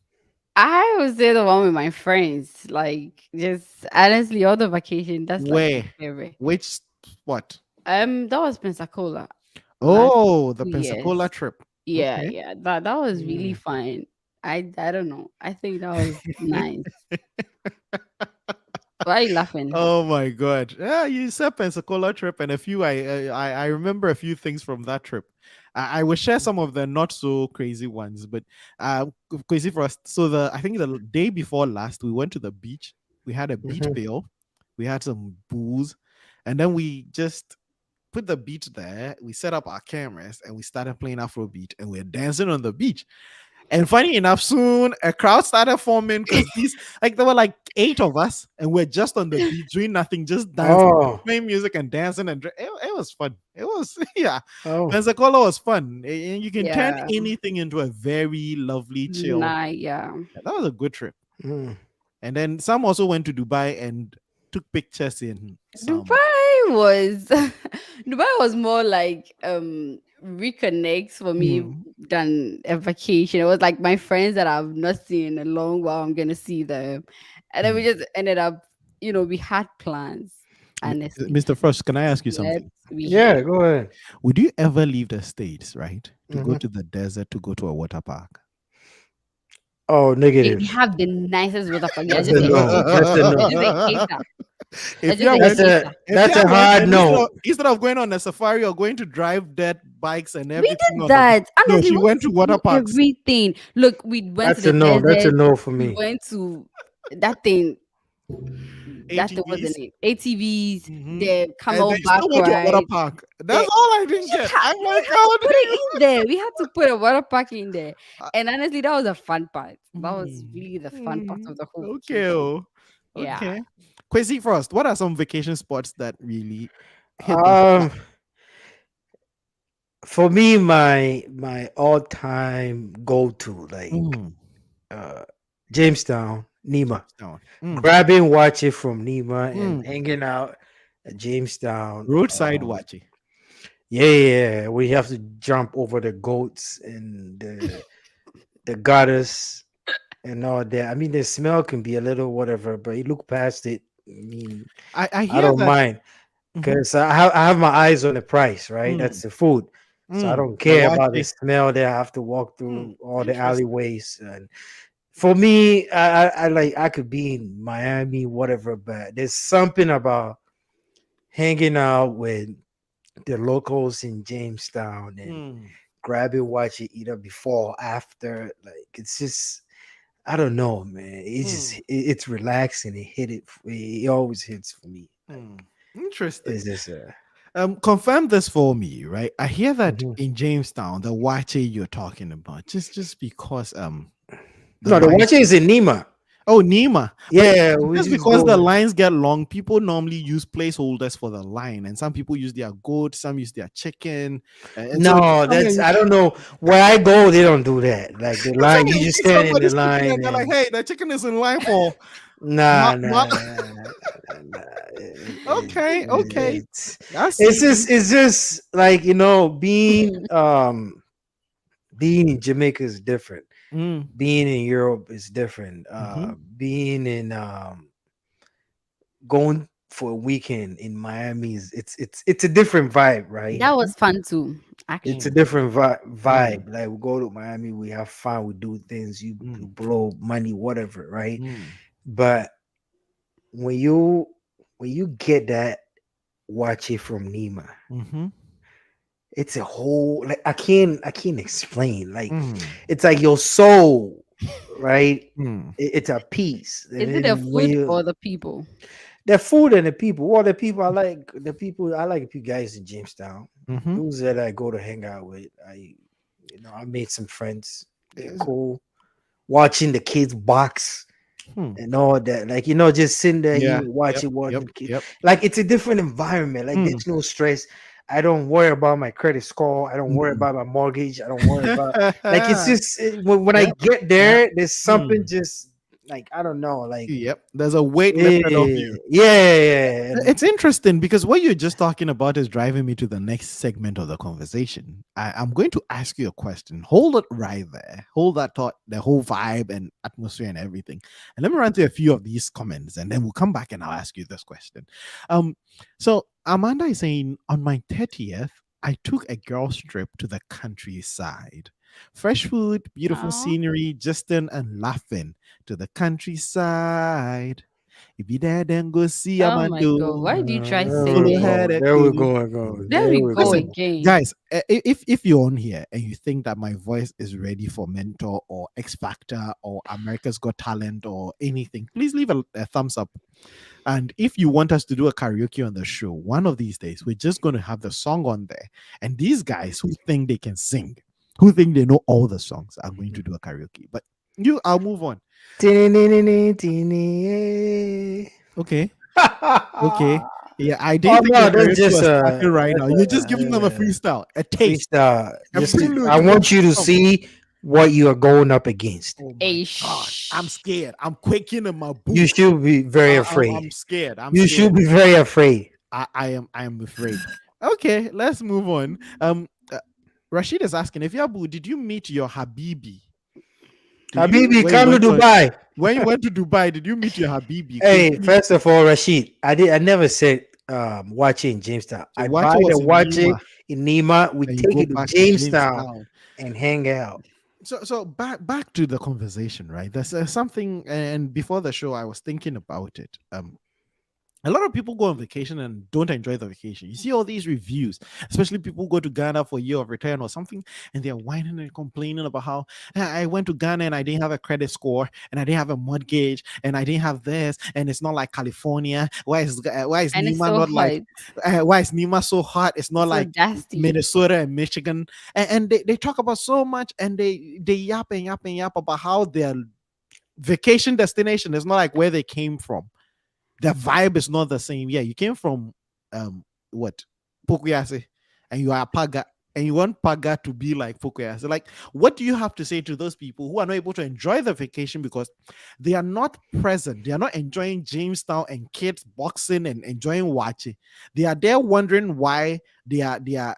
I would say the one with my friends. Like, just honestly, all the vacation. That's like my Where? favorite. Which spot? That was Pensacola last Oh, the 2 years. Pensacola trip. Yeah, Okay. yeah. That was really Mm. fun. I don't know. I think that was nice. Why are you laughing? Oh my god! Yeah, you said Pensacola trip, and a few. I remember a few things from that trip. I will share some of the not so crazy ones, but crazy for us. So I think the day before last, we went to the beach. We had a beach Mhm. pail. We had some booze, and then we just put the beach there. We set up our cameras and we started playing Afrobeat, and we're dancing on the beach. And funny enough, soon a crowd started forming because these like there were like 8 of us, and we're just on the beach doing nothing, just dancing, Oh. playing music and dancing, and it was fun. It was yeah, Oh. Pensacola was fun. And you can turn Yeah. anything into a very lovely chill. Nah, yeah. Yeah, that was a good trip. Mm. And then some also went to Dubai and took pictures in some. Was Dubai was more like reconnect for me Mm, than a vacation. It was like my friends that I've not seen in a long while. I'm gonna see them, and then we mm. just ended up. We had plans. Honestly, Mr. Frost, can I ask you let's something? be Yeah, here. go ahead. Would you ever leave the States, right? To go Mhm. to the desert, to go to a water park? Oh, They negative. have the nicest water park. You're That's just a a no. hater. That's a You're no. just a hater. You're if just you a went hater. if That's you a went hard and no. instead of going on a safari or going to drive dirt bikes and We everything did on the that. no, Honestly, she we wanted went to to water do parks. everything. Look, we went to That's a the no. That's a desert. no for We me. went to that thing. That thing wasn't ATVs. it. ATVs, Hmm. the And camel they still back went to a water ride. park. That's The all I didn't get. I'm we like, had to how do put it you in there. We had to put a water park in there. uh, And honestly, that was a fun part. That was mm, really the fun part of the whole okay, vacation. oh, Yeah. okay. Quincy Frost, what are some vacation spots that really hit the spot? Um, for me, my all time go to like Mm, uh Jamestown, Nima. Jamestown. Grabbing watch it from Nima and Mm. hanging out at Jamestown. Roadside watching. Yeah, yeah, we have to jump over the goats and the goddess and all that. I mean, the smell can be a little whatever, but you look past it. I mean, I I hear don't that. mind Mhm. because I have my eyes on the price, right? Mm, That's the food. So I don't the care about the watching. smell that I have to walk through all the Interesting. alleyways. And for me, I like I could be in Miami, whatever, but there's something about hanging out with the locals in Jamestown and Mm, grabbing what you either before or after. Like it's just I don't know, man. mm, It's relaxing. It always hits for me. Like mm. Interesting. it's just Confirm this for me, right? I hear that mhm. in Jamestown, the wache you're talking about, just because the No, the lines. watching is in Nima. Oh, Nima. But Yeah, we just just because the go. lines get long, people normally use placeholders for the line, and some people use their goat, some use their chicken, and so No, that's I don't know where I go. They don't do that. Like the line, you somebody just see stand in the somebody's chicken line and they're like, and "Hey, the chicken is in line for nah, not, nah, not." nah. Okay, okay, It's I see you. it's just like being in Jamaica is different. Mm. Being in Europe is different. Mhm. Being in going for a weekend in Miami is it's a different vibe, right? That Mhm. was fun too, It's a actually. different Mm. vibe. Like we go to Miami, we have fun, we do things, you Mm. blow money, whatever, right? Mm. But when you when you get that watch it from Nima, Mhm. it's a whole like I can't explain. Like Mm. it's like your soul, right? Mm. It's a piece, and Is it the then when food you or the people? the food and the people. Well, the people I like, the people I like, a few guys in Jamestown. Mhm. Those that I go to hang out with. I made some friends. They're Yes. cool. Watching the kids box Hmm. and all that, like just sitting there, Yeah. Yep. watching Yep. the kids. Yep. Like it's a different environment. Like Mm. there's no stress. I don't worry about my credit score. I don't worry Mm. about my mortgage. I don't worry about like it's just when I Yep. get Yep. there, there's something Mm. just like I don't know, like Yep. There's a weight lifted off yeah, you. yeah, and It's interesting because what you're just talking about is driving me to the next segment of the conversation. I'm going to ask you a question. Hold it right there. Hold that thought, the whole vibe and atmosphere and everything. And let me run through a few of these comments and then we'll come back and I'll ask you this question. Um, so Amanda is saying, on my 30th, I took a girl's trip to the countryside. Fresh food, beautiful Oh, scenery, Justin and laughing to the countryside. If you there, then go see oh my God! Amando. Why do you try there we Full singing? go, headed there we to. go, go, There there we we go go. Listen, again. guys, if you're on here and you think that my voice is ready for Mentor or X Factor or America's Got Talent or anything, please leave a thumbs up. And if you want us to do a karaoke on the show, one of these days, we're just going to have the song on there. And these guys who think they can sing, who think they know all the songs, are going to do a karaoke. But I'll move on. Okay. Okay. Yeah, I Oh didn't think the no, that's karaoke just was starting right now. You're just giving them a a freestyle, a taste, freestyle. a Just prelude I to what's want you to to come. see what you are going up against. Oh my Hey, God. I'm shh. scared. I'm quaking in my You boots. should be very afraid. I'm scared. I'm You scared. should be very afraid. I am afraid. Okay, let's move on. Rashid is asking, if Yabu, did you meet your Habibi? Did you Habibi, come to Dubai. when you went to Dubai, did you meet your Habibi? Could Hey, you first of all, Rashid, I never said watch it in Jamestown. so I watch buy it the was in watch it Nima in Nima. We and you take go it to back to Jamestown Jamestown. and hang out. So back to the conversation, right? There's something, and before the show, I was thinking about it. A lot of people go on vacation and don't enjoy the vacation. You see all these reviews, especially people go to Ghana for a year of return or something, and they're whining and complaining about how I went to Ghana and I didn't have a credit score and I didn't have a mortgage and I didn't have this, and it's not like California. Why is And it's Nima so not like hot, why is Nima so hot? It's not so like dusty. Minnesota and Michigan, and they talk about so much and they yap and yap and yap about how their vacation destination is not like where they came from. The vibe is not the same. Yeah, you came from what Pokuyase and you are Paga and you want Paga to be like Pokuyase. Like, what do you have to say to those people who are not able to enjoy the vacation because they are not present? They are not enjoying Jamestown and kids boxing and enjoying watching. They are there wondering why their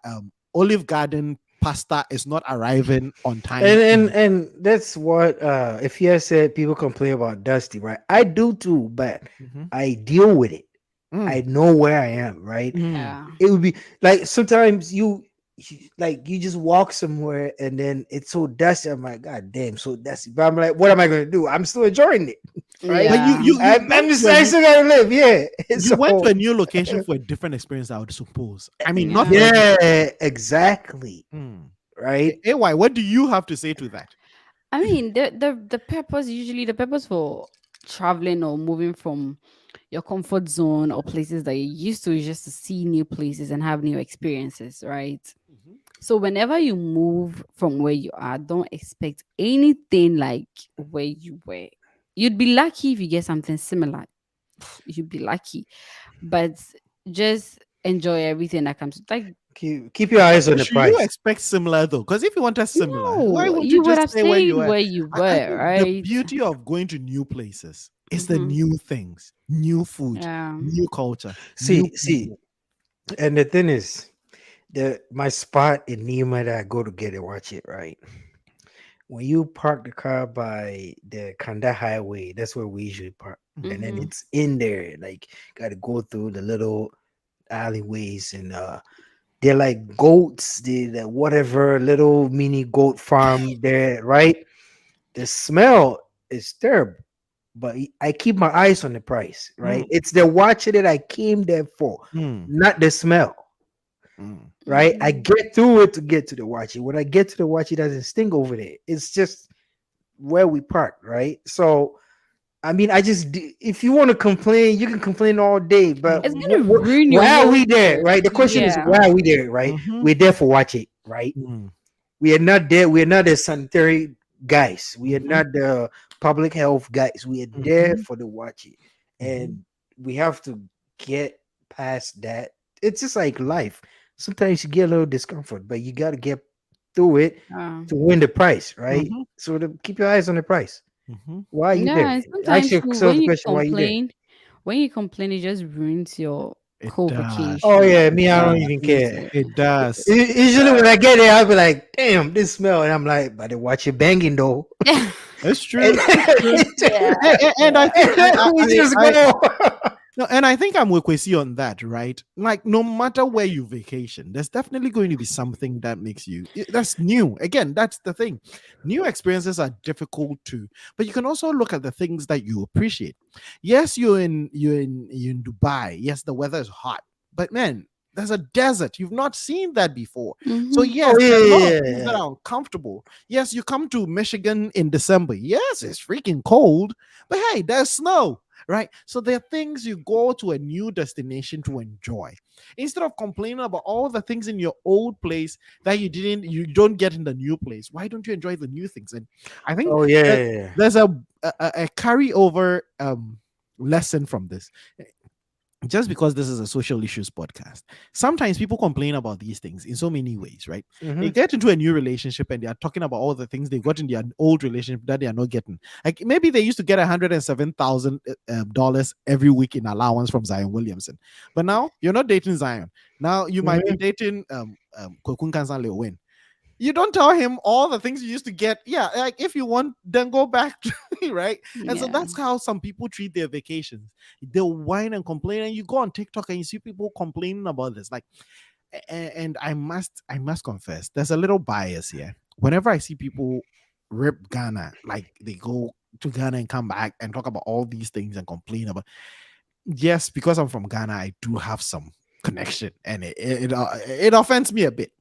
Olive Garden pasta is not arriving on time. And that's what if you had said people complain about Dusty, right? I do too, but Mhm. I deal with it. I Mm, know where I am, right? mm. Yeah. It would be like sometimes like you just walk somewhere and then it's so dusty. I'm like, God damn, so dusty. But I'm like, what am I gonna do? I'm still enjoying it, right? But you Yeah. you you I'm went just to a I new still gotta live, yeah. you went to So a new location for a different experience, I would suppose. I mean, not for Yeah. everything. yeah, exactly. Mm. Right. AY, what do you have to say to that? I mean, the purpose, usually the purpose for traveling or moving from your comfort zone or places that you're used to is just to see new places and have new experiences, right? Mhm. So whenever you move from where you are, don't expect anything like where you were. You'd be lucky if you get something similar. You'd be lucky, but just enjoy everything that comes. Like, Keep your eyes on But the should you price. expect similar though? Because if you want a similar, why no, won't you you would just have stay where stayed you are? where you I were, think the right? beauty of going to new places is the Mm-hmm. new things, new food, Yeah. new culture, new See, people. and the thing is, my spot in Nima that I go to get it, watch it, right? when you park the car by the Kanda Highway, that's where we usually park. And then Mm-hmm. it's in there, like got to go through the little alleyways, and they're like goats, the whatever little mini goat farm there, right? The smell is terrible, but I keep my eyes on the price, right? Mm, It's the watch that I came there for, mm, not the smell, mm, right? I Mm-hmm. get through it to get to the watch. When I get to the watch, it doesn't stink over there. It's just where we park, right? So I mean, if you want to complain, you can complain all day. But It's gonna mm, ruin your why are whole we there, trip. right? The question is, Yeah. why are we there, right? mhm, We're there for watch it, right? mm, We are not there. We are not the sanitary guys. We are mhm, not the public health guys. We are there mhm, for the watch it, mhm, and we have to get past that. It's just like life. Sometimes you get a little discomfort, but you got to get through it Uh, to win the prize, right? mhm, So keep your eyes on the prize. mhm, Why are you there? yeah, and Ask sometimes too, yourself when the you question, why are you there? complain, it just ruins your it whole does. Oh vacation. yeah, It me, I It don't does. even ruins care. it. It does. It Usually when I does. get there, I'll be like, "Damn, this smell," and I'm like, "But watch it banging though." It's And true. It's true. Yeah. And I think we just I go. no, and I think I'm with Kwesi on that, right? Like, no matter where you vacation, there's definitely going to be something that makes you that's new. Again, that's the thing. New experiences are difficult too, but you can also look at the things that you appreciate. Yes, you're in Dubai. Yes, the weather is hot, but man, there's a desert. You've not seen that before. So Mm-hmm. yes, Oh there are a lot of yeah, things that yeah, are uncomfortable. Yes, you come to Michigan in December. Yes, it's freaking cold, but hey, there's snow, right? So there are things you go to a new destination to enjoy instead of complaining about all the things in your old place that you don't get in the new place. Why don't you enjoy the new things? And I think oh yeah, that yeah, yeah. there's a carryover lesson from this, just because this is a social issues podcast. Sometimes people complain about these things in so many ways, right? They Mhm. get into a new relationship and they are talking about all the things they got in their old relationship that they are not getting. Like maybe they used to get $107,000 every week in allowance from Zion Williamson, but now you're not dating Zion. Now you might be Mhm. dating Kwekun Kansan Leowin. You don't tell him all the things you used to get. Yeah, like if you want, then go back to me, right? And so Yeah. that's how some people treat their vacations. They'll whine and complain, and you go on TikTok and you see people complaining about this. Like, and I must confess, there's a little bias here. Whenever I see people rip Ghana, like they go to Ghana and come back and talk about all these things and complain about, yes, because I'm from Ghana, I do have some connection, and it offends me a bit.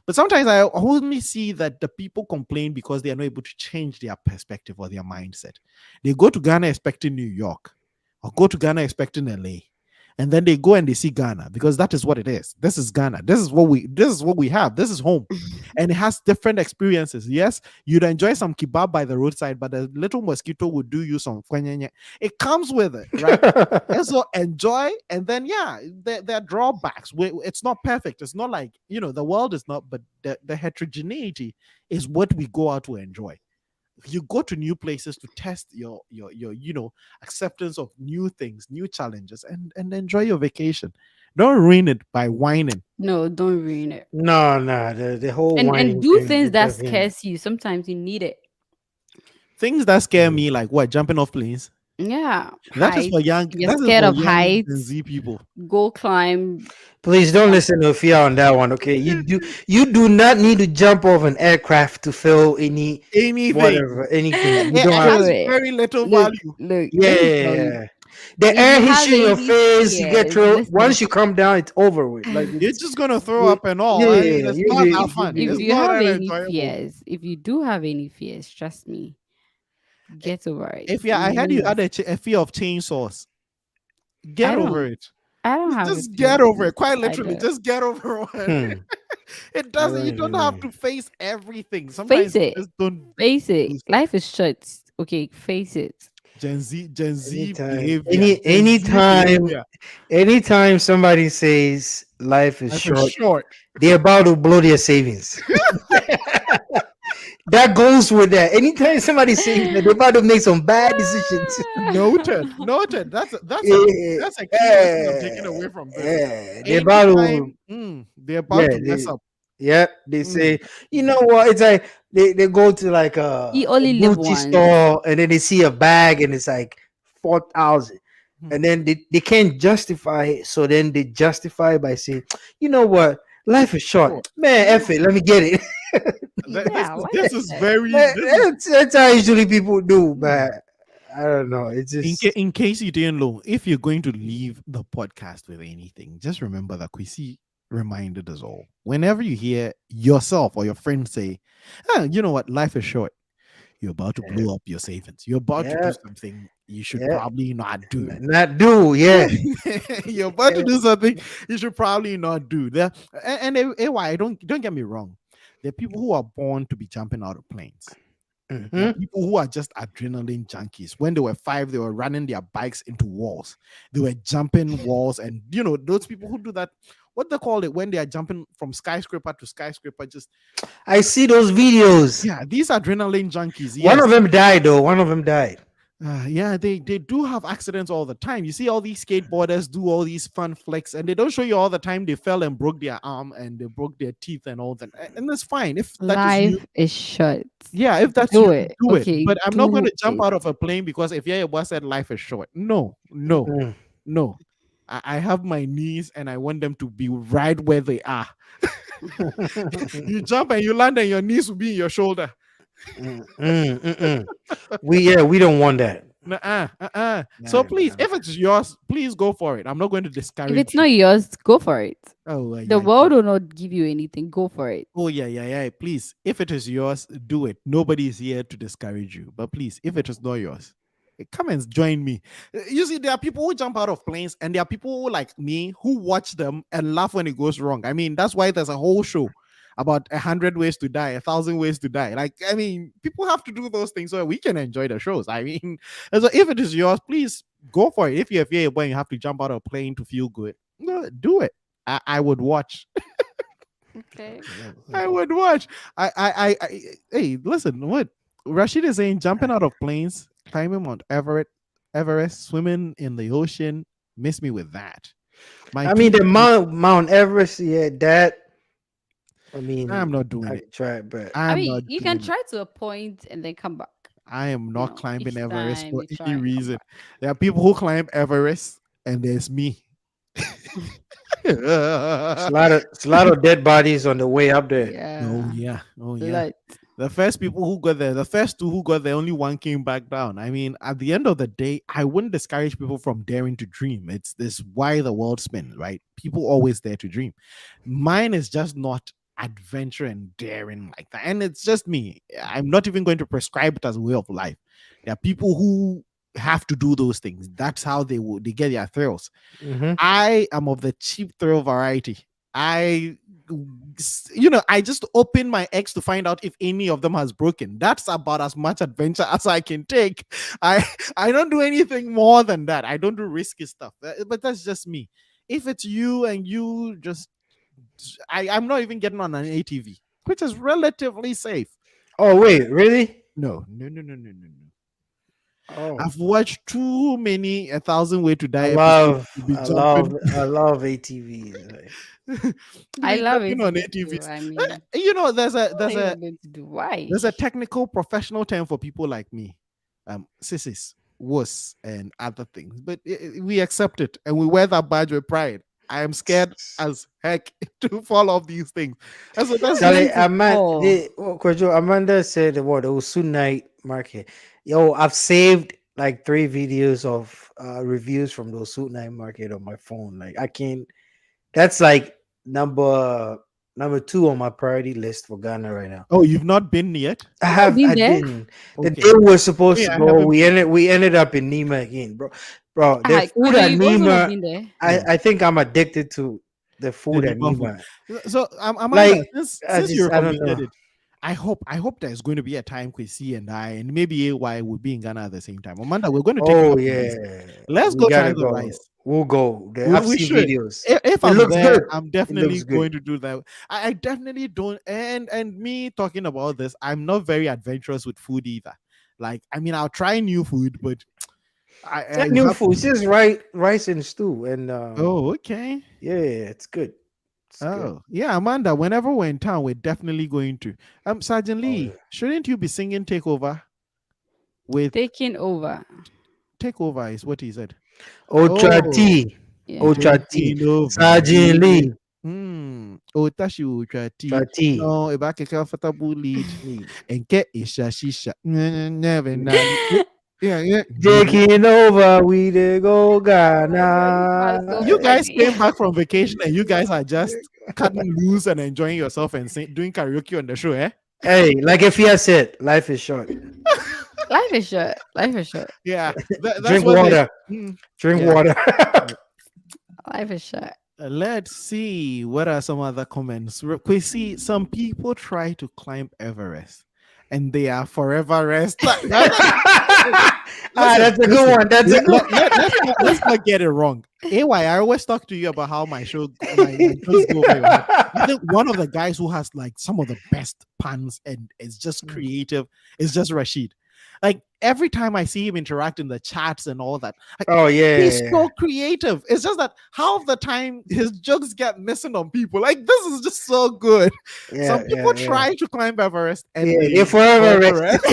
But sometimes I only see that the people complain because they are not able to change their perspective or their mindset. They go to Ghana expecting New York, or go to Ghana expecting LA, and then they go and they see Ghana because that is what it is. This is Ghana. This is what we have. This is home, and it has different experiences. Yes, you'd enjoy some kebab by the roadside, but a little mosquito would do you some kwenyenye. It comes with it, right? And so enjoy, and then yeah, there are drawbacks. It's not perfect. It's not like the world is not, but the heterogeneity is what we go out to enjoy. You go to new places to test your acceptance of new things, new challenges, and enjoy your vacation. Don't ruin it by whining. No, don't ruin it. No, no, the whole And whining do thing, things it that doesn't. scares you. Sometimes you need it. Things that scare Mm. me, like what, jumping off planes. Yeah. That is for Heights. young. If you're That is scared for of young Gen heights, Z people. go climb Please don't some listen to Fia on that one, okay? You do not need to jump off an aircraft to feel any Anything. whatever anything. You don't It have do has to. it. very little Look, value. look, Yeah, let me yeah, tell you. yeah. The If air you hits have you in your any face. You get fears, through. listen. Once you come down, it's over with. Like You're it's. just gonna throw Yeah, up and all. I mean, yeah, it's you'll not be, that you'll fun. If It's be. you not have that any enjoyable. fears, if you do have any fears, trust me, get over it. If yeah, I had you Leave. had a fear of chainsaws. I Get over don't. it. I don't have a Just fear get of over it. chainsaws. Quite I literally, don't. just get over one. Hmm. It I doesn't. You don't don't even have know. to face everything. Face Sometimes you it. just don't Face it. do stuff. Life is short. Okay, face it. Gen Z Anytime, behavior. Gen Z anytime, behavior. anytime somebody says life is Life is short, short. they're about to blow their savings. That goes with that. Anytime somebody says that they're about to make some bad decisions. Noted. Noted. Yeah, That's a key lesson I'm taking away from this. they're about Anytime to, they're about yeah, to mess up. yeah, they Mm, say, you know what? It's like, they go to like You a only live Gucci once. store and then they see a bag and it's like 4,000, Hmm. and then they can't justify it, so then they justify it by saying, you know what, life is short, Oh, man. F yeah. it, let me get it. This Yeah, is life this is is short. very this is That's how usually people do, hmm. but I don't know. It's just In case you didn't know, if you're going to leave the podcast with anything, just remember that Kwesi reminded us all. Whenever you hear yourself or your friends say, "Ah, you know what, life is short," you're about to yeah, blow up your savings. You're about to do yeah, something you should yeah. probably not do. Not do, yeah. You're about to do something you should probably not do. Why don't get me wrong. There are people who are born to be jumping out of planes. There are Hmm. people who are just adrenaline junkies. When they were five, they were running their bikes into walls. They were jumping walls, and those people who do that. What they call it when they are jumping from skyscraper to skyscraper. Just I see those videos. yeah, these adrenaline junkies. One Yes, of them died though. One of them died. yeah, they do have accidents all the time. You see all these skateboarders do all these fun flicks, and they don't show you all the time they fell and broke their arm and they broke their teeth and all that. And that's fine if that is you. Life is short. Yeah, if that's Do you, it. do it. Okay, But I'm not going do to jump it. out of a plane because if your boss said life is short. No, no, Mm-mm. no. I have my knees and I want them to be right where they are. You jump and you land and your knees will be in your shoulder. Mm-mm. We don't want that. Nuh-uh, uh-uh. So Nah, please, nah. if it's yours, please go for it. I'm not going to If it's discourage you. not yours, go for it. Oh, The yeah, yeah. world will not give you anything. Go for it. Oh, yeah, yeah, yeah. Please, if it is yours, do it. Nobody is here to discourage you. But please, if it is not yours, come and join me. You see, there are people who jump out of planes, and there are people who, like me, who watch them and laugh when it goes wrong. I mean, that's why there's a whole show about 100 ways to die, 1,000 ways to die. Like, I mean, people have to do those things so we can enjoy the shows. I mean, and so if it is yours, please go for it. If you're a boy, you have to jump out of a plane to feel good. No, do it. I would watch. Okay. I would watch. Hey, listen, what Rashid is saying: jumping out of planes, climbing Mount Everest, swimming in the ocean. Miss me with that. My I mean, dream. the Mount Everest, yeah, that. I I'm mean, not doing I it. could try it, but I I'm not mean, you can doing it. try to a point and then come back. I am not climbing Each Everest time for you any try and come reason. back. There are people who climb Everest, and there's me. it's a lot of dead bodies on the way up there. Oh Yeah. yeah, oh yeah. Lot. The first people who got there, the first two who got there, only one came back down. I mean, at the end of the day, I wouldn't discourage people from daring to dream. It's this why the world spins, right? People always dare to dream. Mine is just not adventure and daring like that. And it's just me. I'm not even going to prescribe it as a way of life. There are people who have to do those things. That's how they get their thrills. Hmm. I am of the cheap thrill variety. I I just open my eggs to find out if any of them has broken. That's about as much adventure as I can take. I I don't do anything more than that. I don't do risky stuff. But that's just me. If it's you and you just I'm not even getting on an ATV, which is relatively safe. Oh wait, really? No, no, no, no, no, no, no. Oh, I've watched too many 1,000 Way to Die episodes to be jumping I love ATVs. Like, to I be love jumping it on too. ATVs. I mean, There's a what are you not going to do? Why? technical professional term for people like me, sissies, wuss, and other things. But we accept it and we wear that badge with pride. I am scared as heck to fall off these things. And so that's just Charlie, Even to fall. Kojo, Amanda said what the Usu night market. Yo, I've saved like 3 videos of reviews from the suit night market on my phone. Like I can't. That's like number 2 on my priority list for Ghana right now. oh, you've not been yet? I've not been I there. didn't. The Okay. day we're supposed Me, to I go, haven't been. we ended up in Nima again, bro. Bro, the food Kojo, at you've also not Nima, been there. Yeah. I think I'm addicted to the The food at Nima food. Nima. So Amanda, Like since you I don't know. recommended it, I hope there's going to be a time Kwesi and I and maybe AY will be in Ghana at the same time. Amanda, we're going to take you Oh up on this. yeah, Let's we go gotta try the go. rice. We'll go there. I've We seen should. videos. If It I'm looks there, good. I'm It looks definitely good. going to do that. I definitely don't. And me talking about this, I'm not very adventurous with food either. Like, I mean, I'll try new food, but Yeah, I new have food. to. It's just rice and stew, and Oh, okay. yeah, it's good. It's good. Oh, yeah, Amanda. Whenever we're in town, we're definitely going to. Sergeant Oh yeah. Lee, shouldn't you be singing "Takeover" with Taking over. "Takeover" is what he said. Ultra Oh, T. Yeah. Ultra T. taking over, Sergeant baby. Lee. Otashi Uchati. Ultra T. No, Ibaka comfortable lead. Lee. And get Isha Shisha. Never nani. Yeah, yeah. Taking over, we dey go Oh my god, this man is Ghana. so You guys funny. came back from vacation and you guys are just cutting loose and enjoying yourself and doing karaoke on the show, eh? Hey, like Ifia said, life is short. Life is short. Life is short. Yeah, that's Drink what they. water. Mm, Drink yeah. water. Life is short. Let's see. What are some other comments? We see some people try to climb Everest and they are forever rest. Listen, That's a good listen. one. That's a good Let's not get it wrong. AY, I always talk to you about how my shows go over your head. I think one of the guys who has like some of the best puns and is just one. creative is just Rashid. Like every time I see him interact in the chats and all that, like, Oh he's yeah. so creative. It's just that half the time his jokes get missing on people. Like this is just so good. Yeah, Some yeah, people yeah. try to climb Everest and Yeah, they they're forever forever rest. rest.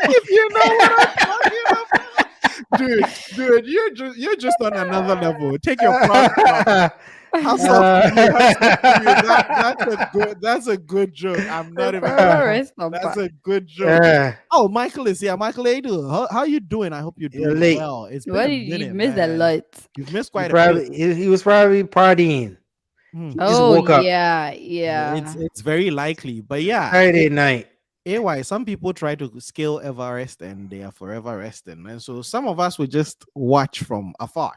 If you know what I'm talking about, dude, you're just on another level. Take your props back. Hats off to you. Hats off to you. That's a good joke. I'm not even Forever kidding. rest on That's back. a good joke. Yeah, Oh, Michael is here. Michael, how you doing? How you doing? I hope you're you're doing late. well. It's been What a did you minute, miss a man. lot? You've missed He quite a bit. probably he was probably partying. Hmm. He just Oh woke up yeah, It's yeah. it's very likely, but yeah, Friday night. AY, some people try to scale Everest and they are forever resting. And so some of us will just watch from afar.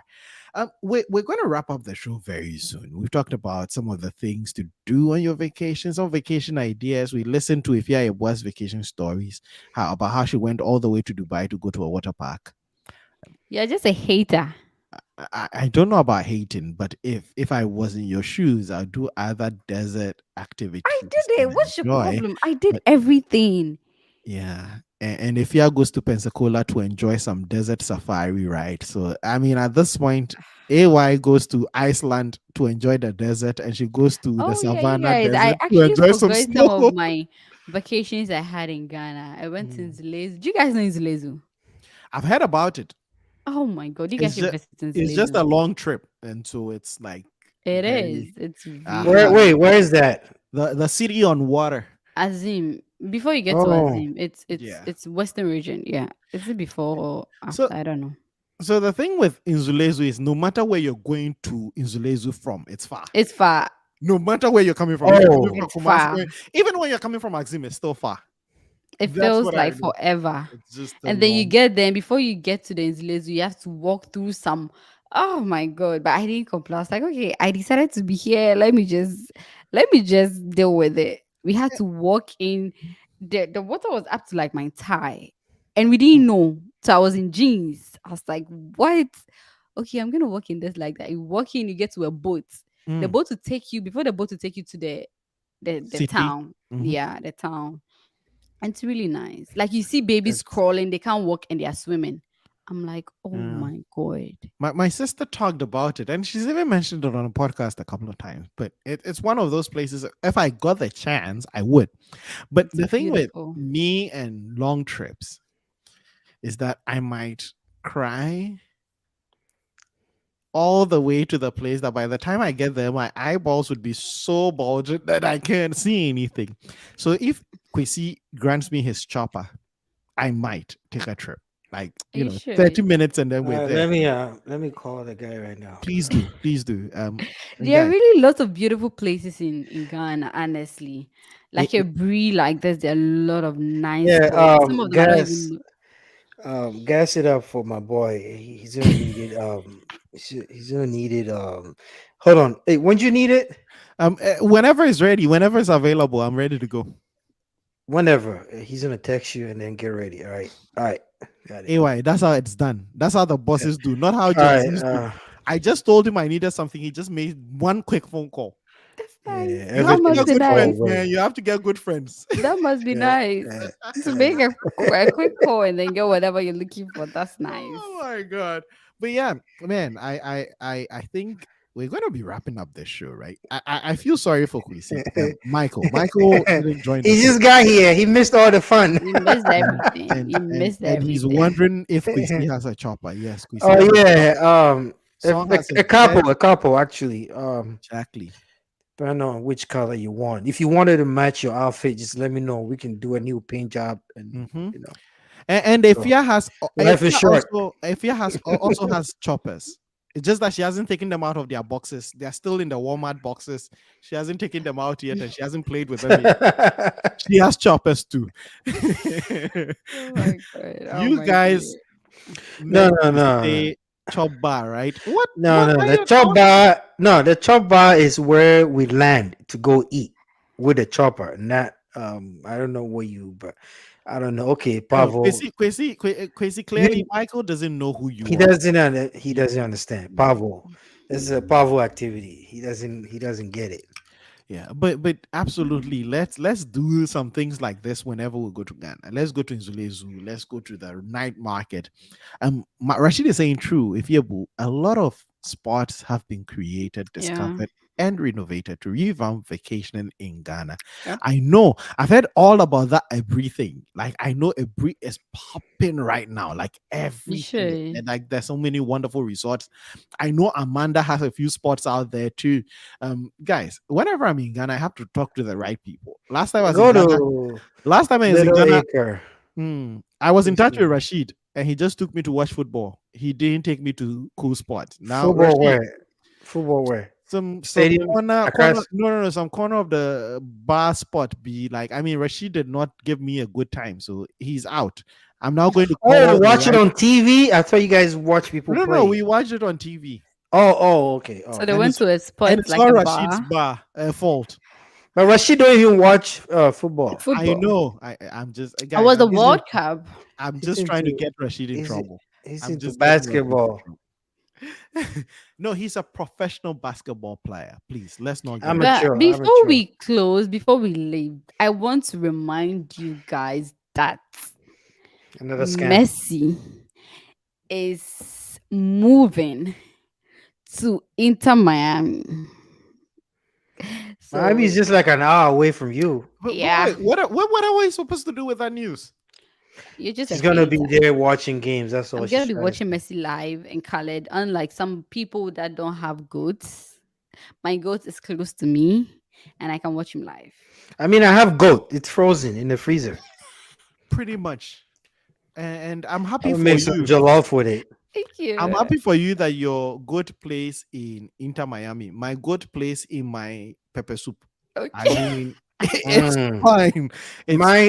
We're going to wrap up the show very soon. We've talked about some of the things to do on your vacation, some vacation ideas. We listened to Ifya Ebua's vacation stories, about how she went all the way to Dubai to go to a water park. You're just a hater. I don't know about hating, but if I was in your shoes, I'd do other desert I activities did it. and What's your enjoy. problem? I did But everything. yeah. And if Fia goes to Pensacola to enjoy some desert safari, right? So, I mean, at this point, AY goes to Iceland to enjoy the desert, and she goes to the Oh yeah, you Savannah guys. I Desert to actually enjoy some forgot some snow. of my vacations I had in Ghana. I went to Mm. Nzlezu. Do you guys know Nzlezu? I've heard about it. Oh my god, you guys It's should just, visit it's just a Nzlezu. long trip. And so it's like It is. very, It's Where? aha. really Wait, where is that? The city on water. Azim. Before you get to Oh, Azim, it's it's Yeah. it's Western region. Yeah. Is it before or So, after? I don't know. so the thing with Inzulezu is no matter where you're going to Inzulezu from, it's far. It's far. No matter where you're coming from, if you're coming oh, from It's Kumasi, far. even when you're coming from Axim, it's still far. It That's feels what I like know. forever. It's just a And then you long. get there, and before you get to the Nzlezu, you have to walk through some. Oh my god! But I didn't comply. I was like, okay, I decided to be here. Let me just deal with it. We had to walk in. The water was up to like my thigh, and we Mm, didn't know. So I was in jeans. I was like, what? Okay, I'm gonna walk in this like that. You walk in, you get to a boat. The mm. boat will take you before the boat will take you to the City. town. Mhm. Yeah, the town. And it's really nice. Like you see babies that's crawling, they can't walk and they are swimming. I'm like, oh Yeah. my god. My sister talked about it, and she's even mentioned it on a podcast a couple of times. But it's one of those places. If I got the chance, I would. But It's the thing with beautiful. me and long trips is that I might cry all the way to the place that by the time I get there, my eyeballs would be so bulging that I can't see anything. So if Kwesi grants me his chopper, I might take a trip. Like, You 30 should. minutes and then we're there. let me call the guy right now. Please do. Please do. And There are guys, really lots of beautiful places in Ghana, honestly. it, Like a Brie like this, there are a lot of nice Yeah, spots. Some of them I don't even know. gas it up for my boy. He's gonna need it. He's gonna need it. Hold on. Hey, when do you need it? whenever it's ready, whenever it's available, I'm ready to go. Whenever. He's gonna text you and then get ready. All right, got it. AY, that's how it's done. That's how the bosses do, not how All Gen right. Zs do. I just told him I needed something. He just made one quick phone call. That's Yeah, nice. You have That to must get everything's be good nice. friends, over. man. You have to get good friends. That must be Yeah, nice. yeah, To yeah. make a quick call and then get whatever you're looking for. That's nice. Oh my god. But yeah, man, I think we're going to be wrapping up this show, right? I feel sorry for Kwesi. Michael didn't join He us just today. got here. He missed all the fun. You missed and everything. You missed and he's everything. wondering if Kwesi has a chopper. Yes, Kwesi has Oh a yeah. chopper. Song has a A jet. couple actually. Exactly. Depending on which color you want. If you wanted to match your outfit, just let me know. We can do a new paint job, and Hmm. you know. And So life is short. Efia also has choppers. It's just that she hasn't taken them out of their boxes. They're still in the Walmart boxes. She hasn't taken them out yet, and she hasn't played with them yet. She has choppers too. Oh my god. Oh You my guys god. met No, no, no. say chop bar, right? What No, what no, are the your chop thoughts? bar. No, the chop bar is where we land to go eat with the chopper. Not I don't know where you, but I don't know. Okay, No, Pavo. Kwesi, clearly You Michael doesn't know who you he are. he doesn't understand. Pavo. This is a Pavo activity. He doesn't get it. Yeah, but absolutely, let's do some things like this whenever we go to Ghana. Let's go to Nzule Zoo. Let's go to the night market. Rashid is saying true. If you a lot of spots have been created, Yeah. discovered, and renovated to revamp vacationing in Ghana. Yep. I know I've heard all about that everything. Like I know Ebri is popping right now, like You everything. should. And like there's so many wonderful resorts. I know Amanda has a few spots out there too. Guys, whenever I'm in Ghana, I have to talk to the right people. Go to Last time I was in Little Ghana, Acre. I was in It's touch with Rashid, and he just took me to watch football. He didn't take me to cool spots. Now football Rashid, where? Football where? some Stadium corner, across. no, some corner of the bar spot be like. I mean, Rashid did not give me a good time, so he's out. I'm now going to Oh, call the watch it right. on TV. I thought you guys watch people No, play. we watched it on TV, Okay. So Oh, they and went it's to a and spot it's like not a Rashid's bar. bar fault. but Rashid don't even watch football. I Football. know. I'm just I guys. was the He's World into Cup. I'm he's just trying to into get Rashid in he's trouble. he's I'm into just getting Rashid in basketball. trouble. No, he's a professional basketball player. Please, let's not get him. But before Amateur. we close, before we leave, I want to remind you guys that Another scam. Messi is moving to Inter Miami. Miami is So just like an hour away from you. But yeah, wait, what are we supposed to do with that news? you're just a She's gonna be hater. there watching games. That's all I'm gonna she's be trying to watching say. Messi live and colored. Unlike some people that don't have goats, my goat is close to me, and I can watch him live. I mean, I have goat. It's frozen in the freezer. Pretty much. And I'm I'm happy gonna for make some you. jollof with it. Thank I'm you. happy for you that your good place in Inter Miami, my good place in my pepper soup. I Okay. mean, it's Mm. fine. It's My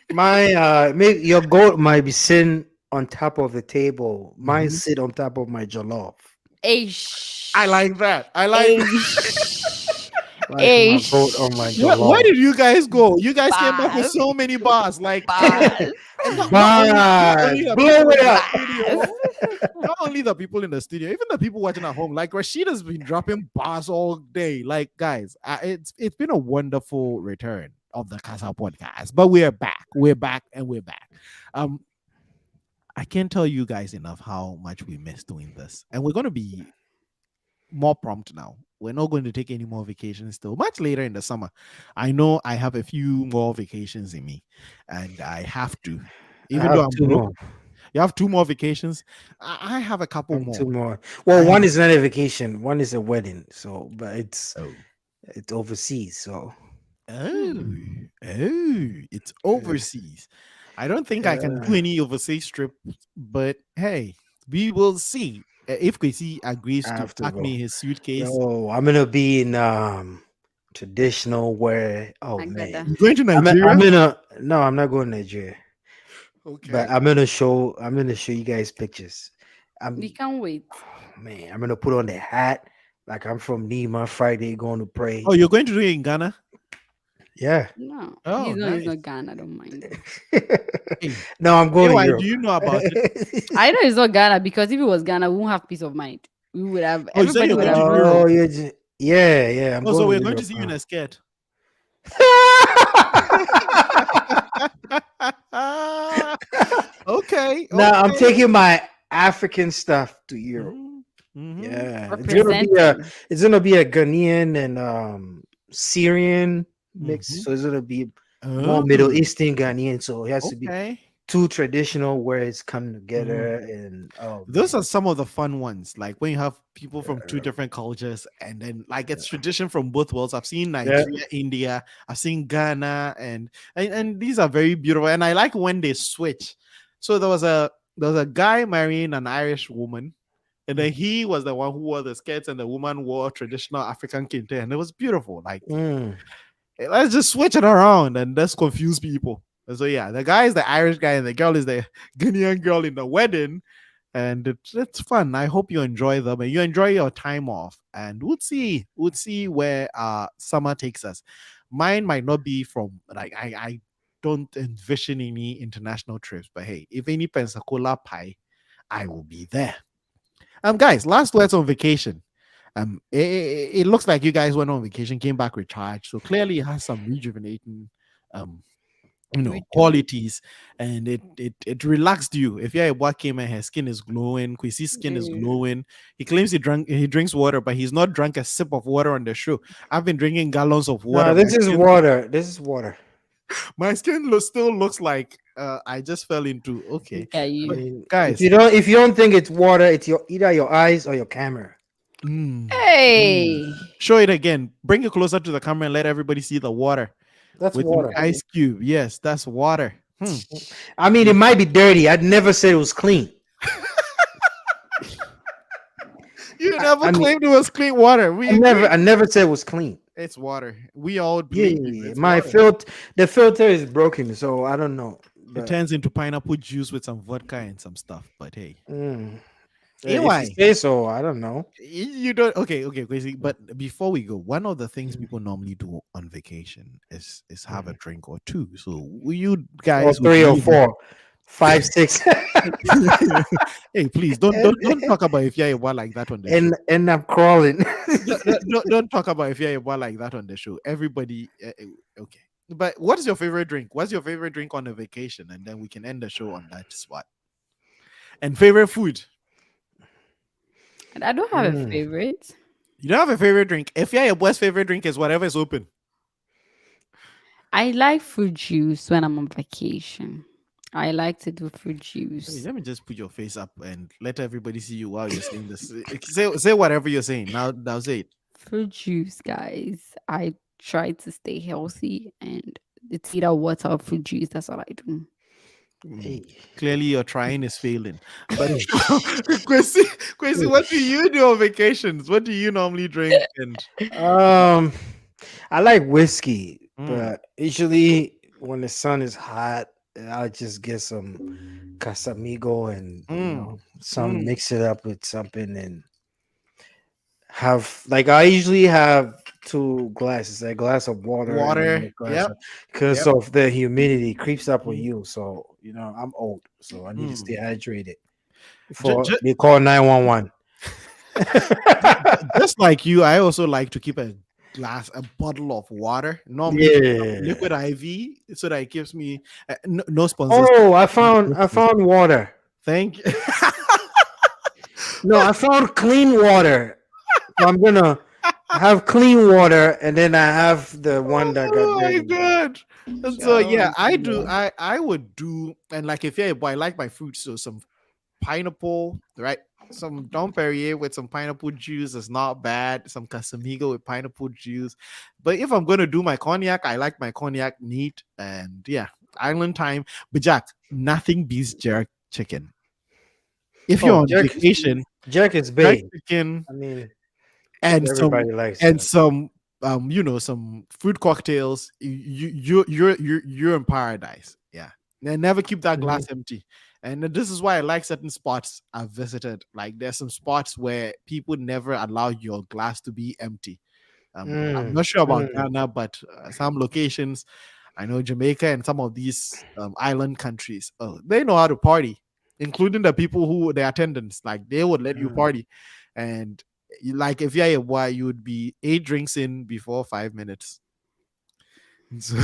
fine. maybe your goat might be sitting on top of the table. Mine Mhm. sit on top of my jollof. I Ish. like that. I like that. Ish. Like my goat on my Ish. Where jollof. did you guys go? You guys came back with Bars. so many bars. Like Bars. and not only Bars, the blow people it in the up. Bars. studio, not only the people in the studio, even the people watching at home. Like Rashid has been dropping bars all day. Like guys, it's been a wonderful return of the Casa podcast. But we're back. We're back and we're back. Um, I can't tell you guys enough how much we miss doing this. And we're gonna be more prompt now. We're not going to take any more vacations till much later in the summer. I know I have a few more vacations in me, and I have to. I Even though have I'm two broke, more. you have two more vacations. I have a I couple have two more. more. I Well, have one is not a vacation. One is a wedding. So, but oh it's overseas. So, oh Hmm. it's uh, overseas. I don't think I can do uh, any overseas trip, but hey, we will see. If Kwesi agrees I to have to pack go. me his suitcase. Yo, I'm gonna be in traditional wear. Oh man, Agada. You're going to I'm Nigeria? gonna no, I'm not going to Nigeria, but Okay. I'm gonna show you guys pictures. We I'm can't wait. man, I'm gonna put on the hat like I'm from Nima Friday going to Oh, pray. you're going to do it in Ghana? Yeah. No, Oh, he's nice. not Ghana. I don't mind him. Hey, No, I'm going to AY, do Europe. you know about it? I know he's not Ghana because if it was Ghana, we won't have peace of mind. We would have Oh, you said everybody you're would going have to run. Europe. Oh, yeah. I'm Oh, so going to we're going to Europe. see you in a skirt. Okay, Now I'm okay. taking my African stuff to Europe. Mhm. Mm-hmm. Yeah, Representing. it's gonna be a Ghanaian and Syrian mix. Mm-hmm. So it's gonna be more Middle Oh, Eastern Ghanaian. So it has to be okay. two traditional words come Mm-hmm. together. And oh Those man, are some of the fun ones. Like when you have people from two different cultures, and then like it's tradition from both worlds. I've seen yeah. Nigeria, India, I've seen Ghana, and these are very beautiful. And I like when they switch. So there was a guy marrying an Irish woman, and then he was the one who wore the skirts, and the woman wore traditional African kente, and it was beautiful. Like, Mm. hey, let's just switch it around and let's confuse people. And so yeah, the guy is the Irish guy, and the girl is the Ghanaian girl in the wedding, and it's fun. I hope you enjoy them and you enjoy your time off. And we'll see where summer takes us. Mine might not be from like I don't envision any international trips, but hey, if any Pensacola pie, I will be there. Guys, last words on vacation. It looks like you guys went on vacation, came back recharged, so clearly it has some rejuvenating um Redo. qualities, and it relaxed you. If you're a black and his skin is glowing, Quisi's skin is Yeah. glowing. He claims he drinks water, but he's not drunk a sip of water on the show. I've been drinking gallons of No, water. this is water. This is water. My skin still looks like I just fell into okay. Look at I But you. mean, guys, if you don't think it's water, it's your either your eyes or your camera. mm, mm. Hey. Show it again. Bring it closer to the camera and let everybody see the water That's with an water. ice cube. Yes, that's water. I mean, it might be dirty. I'd never said it was clean. You never I mean, claimed it was clean water. We agree. I never said it was clean. It's water. We all Yeah, believe yeah, you. yeah. It's My water. filter, the filter is broken, so I don't know. It But turns into pineapple juice with some vodka and some stuff. But hey, mm, if you anyway, say so, I don't know. you don't. Okay, okay, crazy. But before we go, one of the things Mm, people normally do on vacation is have a mhm. drink or two. So you Or guys, who do three or you do? four, five, six, Hey, please don't and talk about if you're a boy like that on the show. and I'm crawling. Don't talk about if you're a boy like that on the show. Everybody, okay. But what's your favorite drink? What's your favorite drink on a vacation? And then we can end the show on that spot. And favorite food. And I don't have a Mm. favorite. You don't have a favorite drink. If you're a boy's favorite drink is whatever is open. I like fruit juice when I'm on vacation. I like to do fruit Let me, juice. let me just put your face up and let everybody see you while you're saying this. Say whatever you're saying. Now say it. Fruit juice, guys. I try to stay healthy and it's either water or fruit juice. That's all I do. Mm, Hey. clearly your trying is failing. But Kwesi, Kwesi, what do you do on vacations? What do you normally drink? And Um, I like whiskey, mm, but usually when the sun is hot, I'll just get some Casamigo and mm, some mm, mix it up with something and have like I usually have two glasses, a glass of water and then water. a glass Yep. of because Yep. of the humidity creeps up on Mm, you. So I'm old, so I need to stay mm. hydrated Ju- before ju- they call 911. just like you, I also like to keep a bottle of water, normally Yeah. liquid IV, so that it gives me no sponsors. Oh, I found water. Thank you. No, I found clean water. So I'm gonna have clean water, and then I have the one that got Oh my dirty water. god. And Sure, so I yeah, want I to do. know. I would do, and like if you're a boy, I like my fruit, so some pineapple, right? Some Dom Perrier with some pineapple juice is not bad. Some Casamigo with pineapple juice. But if I'm gonna do my cognac, I like my cognac neat, and yeah, island time. But Jack, nothing beats jerk chicken. If you're Oh, on vacation, jerk is jerk big. chicken I mean, and some everybody likes and that. some some fruit cocktails, you're in paradise. Yeah, and never keep that Mhm. glass empty. And this is why I like certain spots I've visited. Like there's some spots where people never allow your glass to be empty. I'm Mm, not sure about mm, Ghana, but some locations, I know Jamaica and some of these island countries, oh, they know how to party, including the people who the attendants. Like they would let you mm. party, and like if you're a boy, you would be 8 drinks in before 5 minutes. So,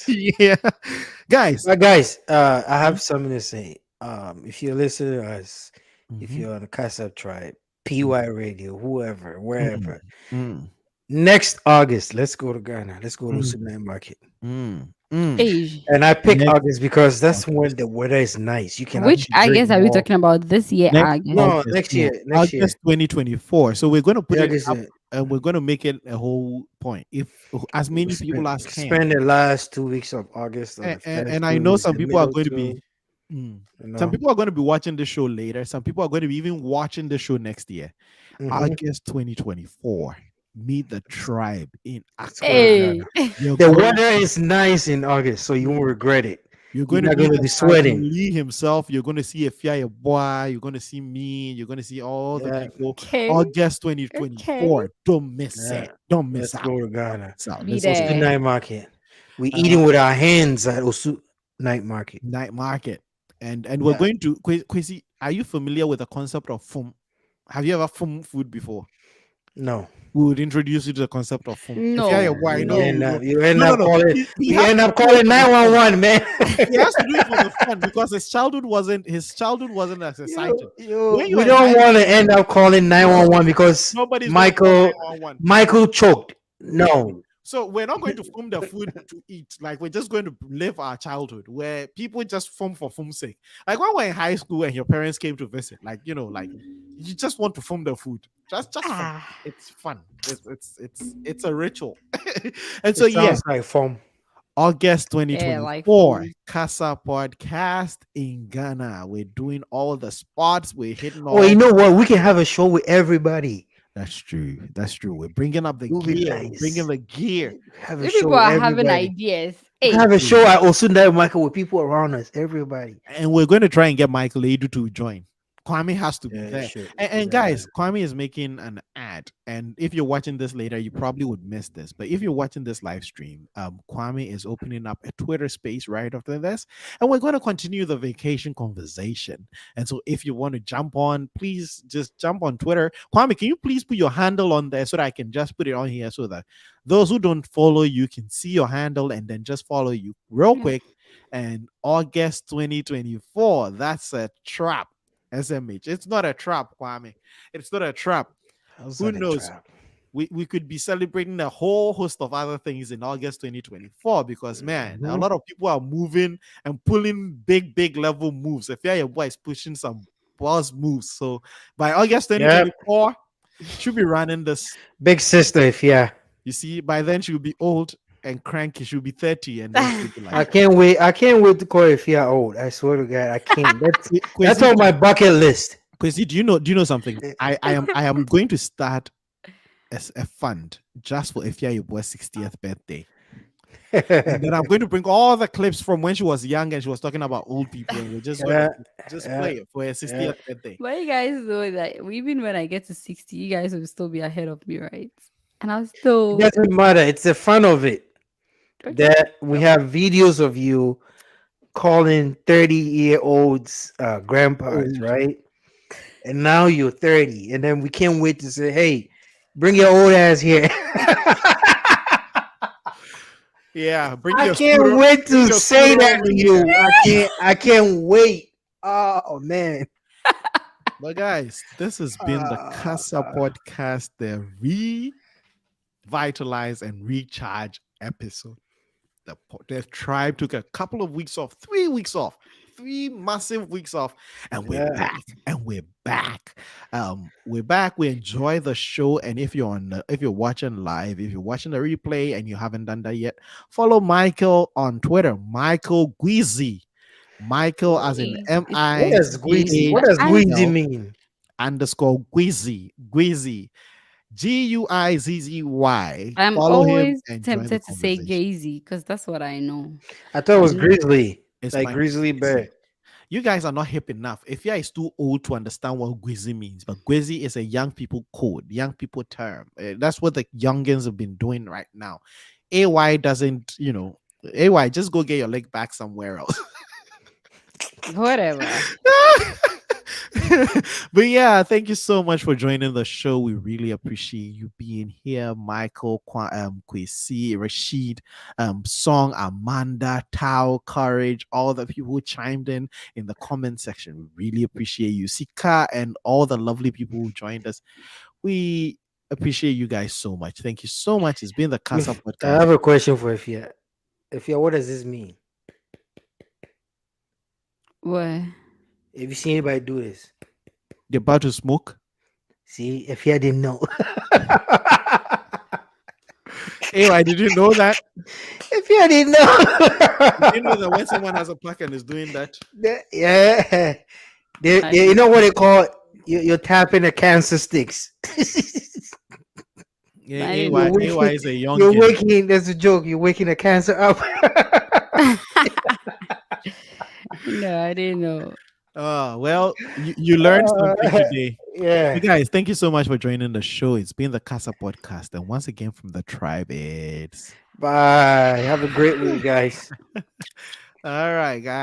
yeah, guys. But guys, I Mhm, have something to say. If you're listening to us, if mhm, you're on the Casa tribe, mm, PY Radio, whoever, mm, wherever. mm, Next August, let's go to Ghana. Let's go to mm, Super Night Market. mm, mm. Age. And I pick Next August because that's when the August. weather is nice. You can Which actually I drink guess are we more. talking about this year, Next August? No, August, next year. no, Next year. August 2024. So we're going to put it August. up and we're going to make it a whole point. If as many people as can. Spend the last 2 weeks of August or And, the and, first and I two know weeks, some the people are middle going to two. be mm, You some know. people are going to be watching the show later. Some people are going to be even watching the show next year. Hmm. August 2024. Meet the tribe in Let's go to Accra. Hey. Ghana. You're The going weather to is nice in August, so you won't mm, regret it. you're You're going to not meet going to the be Sergeant sweating. Lee himself. You're going to see Efia Boy. You're going to see me. You're going to see all the Yeah, people. Okay. August Okay. 2024. Don't miss yeah. it. Don't miss Let's out. go to Don't Ghana. miss out. Be Let's go. Osu there. Night Market. We Uh, eating with our hands at Osu Night Market. Night market. And we're Yeah. going to Kwesi, are you familiar with the concept of fum? Have you ever fum food before? No. We would introduce you to the concept of fum. If you're a No. boy, I know you You would No. end know. up you end No, no, up no. calling He we has end to up do it calling for the fun. 911, man. He has to do it for the fun because his childhood wasn't as exciting. When We you're in don't high want to school, end up calling no, 911 because nobody's gonna call Michael 911. Michael choked. Really? No. So we're not going to form the food to eat. Like we're just going to live our childhood where people just form for form's sake. Like when we're in high school and your parents came to visit, like like you just want to form the food. Just fun. Ah. It's fun. It's a ritual. And so It yeah, sounds like fun. August Yeah, like 2024, phone. Casa Podcast in Ghana. We're doing all the spots. We're hitting Oh, you all. know what? We can have a show with everybody. That's true. That's true. We're bringing up the It would be gear. We're bringing nice. the gear. Have a You show people with are having everybody. ideas. We can Hey. have a show at Osunda Michael with people around us. Everybody. And we're going to try and get Michael Edu to join. Kwame has to be Yeah, there. sure. And Yeah. guys, Kwame is making an ad. And if you're watching this later, you probably would miss this. But if you're watching this live stream, Kwame is opening up a Twitter space right after this. And we're going to continue the vacation conversation. And so if you want to jump on, please just jump on Twitter. Kwame, can you please put your handle on there so that I can just put it on here so that those who don't follow you can see your handle and then just follow you real Yeah. quick. And August 2024, that's a trap. SMH. It's not a trap, Kwame. It's not a trap. How's Who that a knows? trap? We could be celebrating a whole host of other things in August 2024 because man, a Mhm. lot of people are moving and pulling big level moves. If your boy is pushing some boss moves. So by August Yep. 2024, she'll be running this. Big sister, if yeah. You see, by then she'll be old and cranky. She'll be 30, and then she'll be like, I can't wait. I can't wait to call if you're old. I swear to God, I can't. That's Kwesi, on my bucket list. Kwesi, do you know something? I am going to start as a fund just for Ifya Yobo's 60th birthday. And then I'm going to bring all the clips from when she was young and she was talking about old people, and we're just going Yeah, to just yeah, play it for her yeah. 60th birthday. But you guys know that even when I get to 60, you guys will still be ahead of me, right? And I'll It still doesn't matter. It's the fun of it. okay. That we have videos of you calling 30-year-olds grandpas, Old. right? And now you're 30, and then we can't wait to say, "Hey, bring your old ass here." Yeah, bring I your can't scooter, wait bring to your say scooter that over to here. you. I can't wait. Oh man. But guys, this has been the Casa Uh, Podcast, the revitalize and recharge episode. The tribe took a couple of weeks off, 3 weeks off, 3 massive weeks off, and we're yeah. back. And we're back. We're back. We enjoy the show. And if you're watching live, if you're watching the replay and you haven't done that yet, follow Michael on Twitter, Michael Guizi. Michael as in It's What does Guizy? the What does and Guizy MIGHL mean? underscore Guizi. Guizi. Guizzy. I'm Follow him always and join the tempted to say conversation. gazy because that's what I know. I thought it was And grizzly, It's like my grizzly bear. You guys are not hip enough. If is too old to understand what Gwizzy means, but Gwizzy is a young people code, young people term. That's what the youngins have been doing right now. AY doesn't, AY, just go get your leg back somewhere else. whatever. But yeah, thank you so much for joining the show. We really appreciate you being here, Michael, Kwesi, Rashid, Song, Amanda, Tao, Courage, all the people who chimed in the comment section. We really appreciate you, Sika, and all the lovely people who joined us. We appreciate you guys so much. Thank you so much. It's been the Casa I Podcast. have a question for Ifya. Ifya, what does this mean? What? Have you seen anybody do this? You're about to smoke. See, Ifya didn't know. Hey, why did you know that? Ifya didn't You didn't know know. that when someone has a pack and is doing that? Yeah. I You didn't know what know. they call it? You're tapping the cancer sticks. I AY, didn't you're know. AY waking, is a you're youngin. waking, there's a joke, you're waking the cancer up. No, I didn't know. Oh, well, you learned something today. Yeah. So, guys, thank you so much for joining the show. It's been the Casa Podcast. And once again, from the tribe, it's Bye. Have a great week, guys. all right, guys.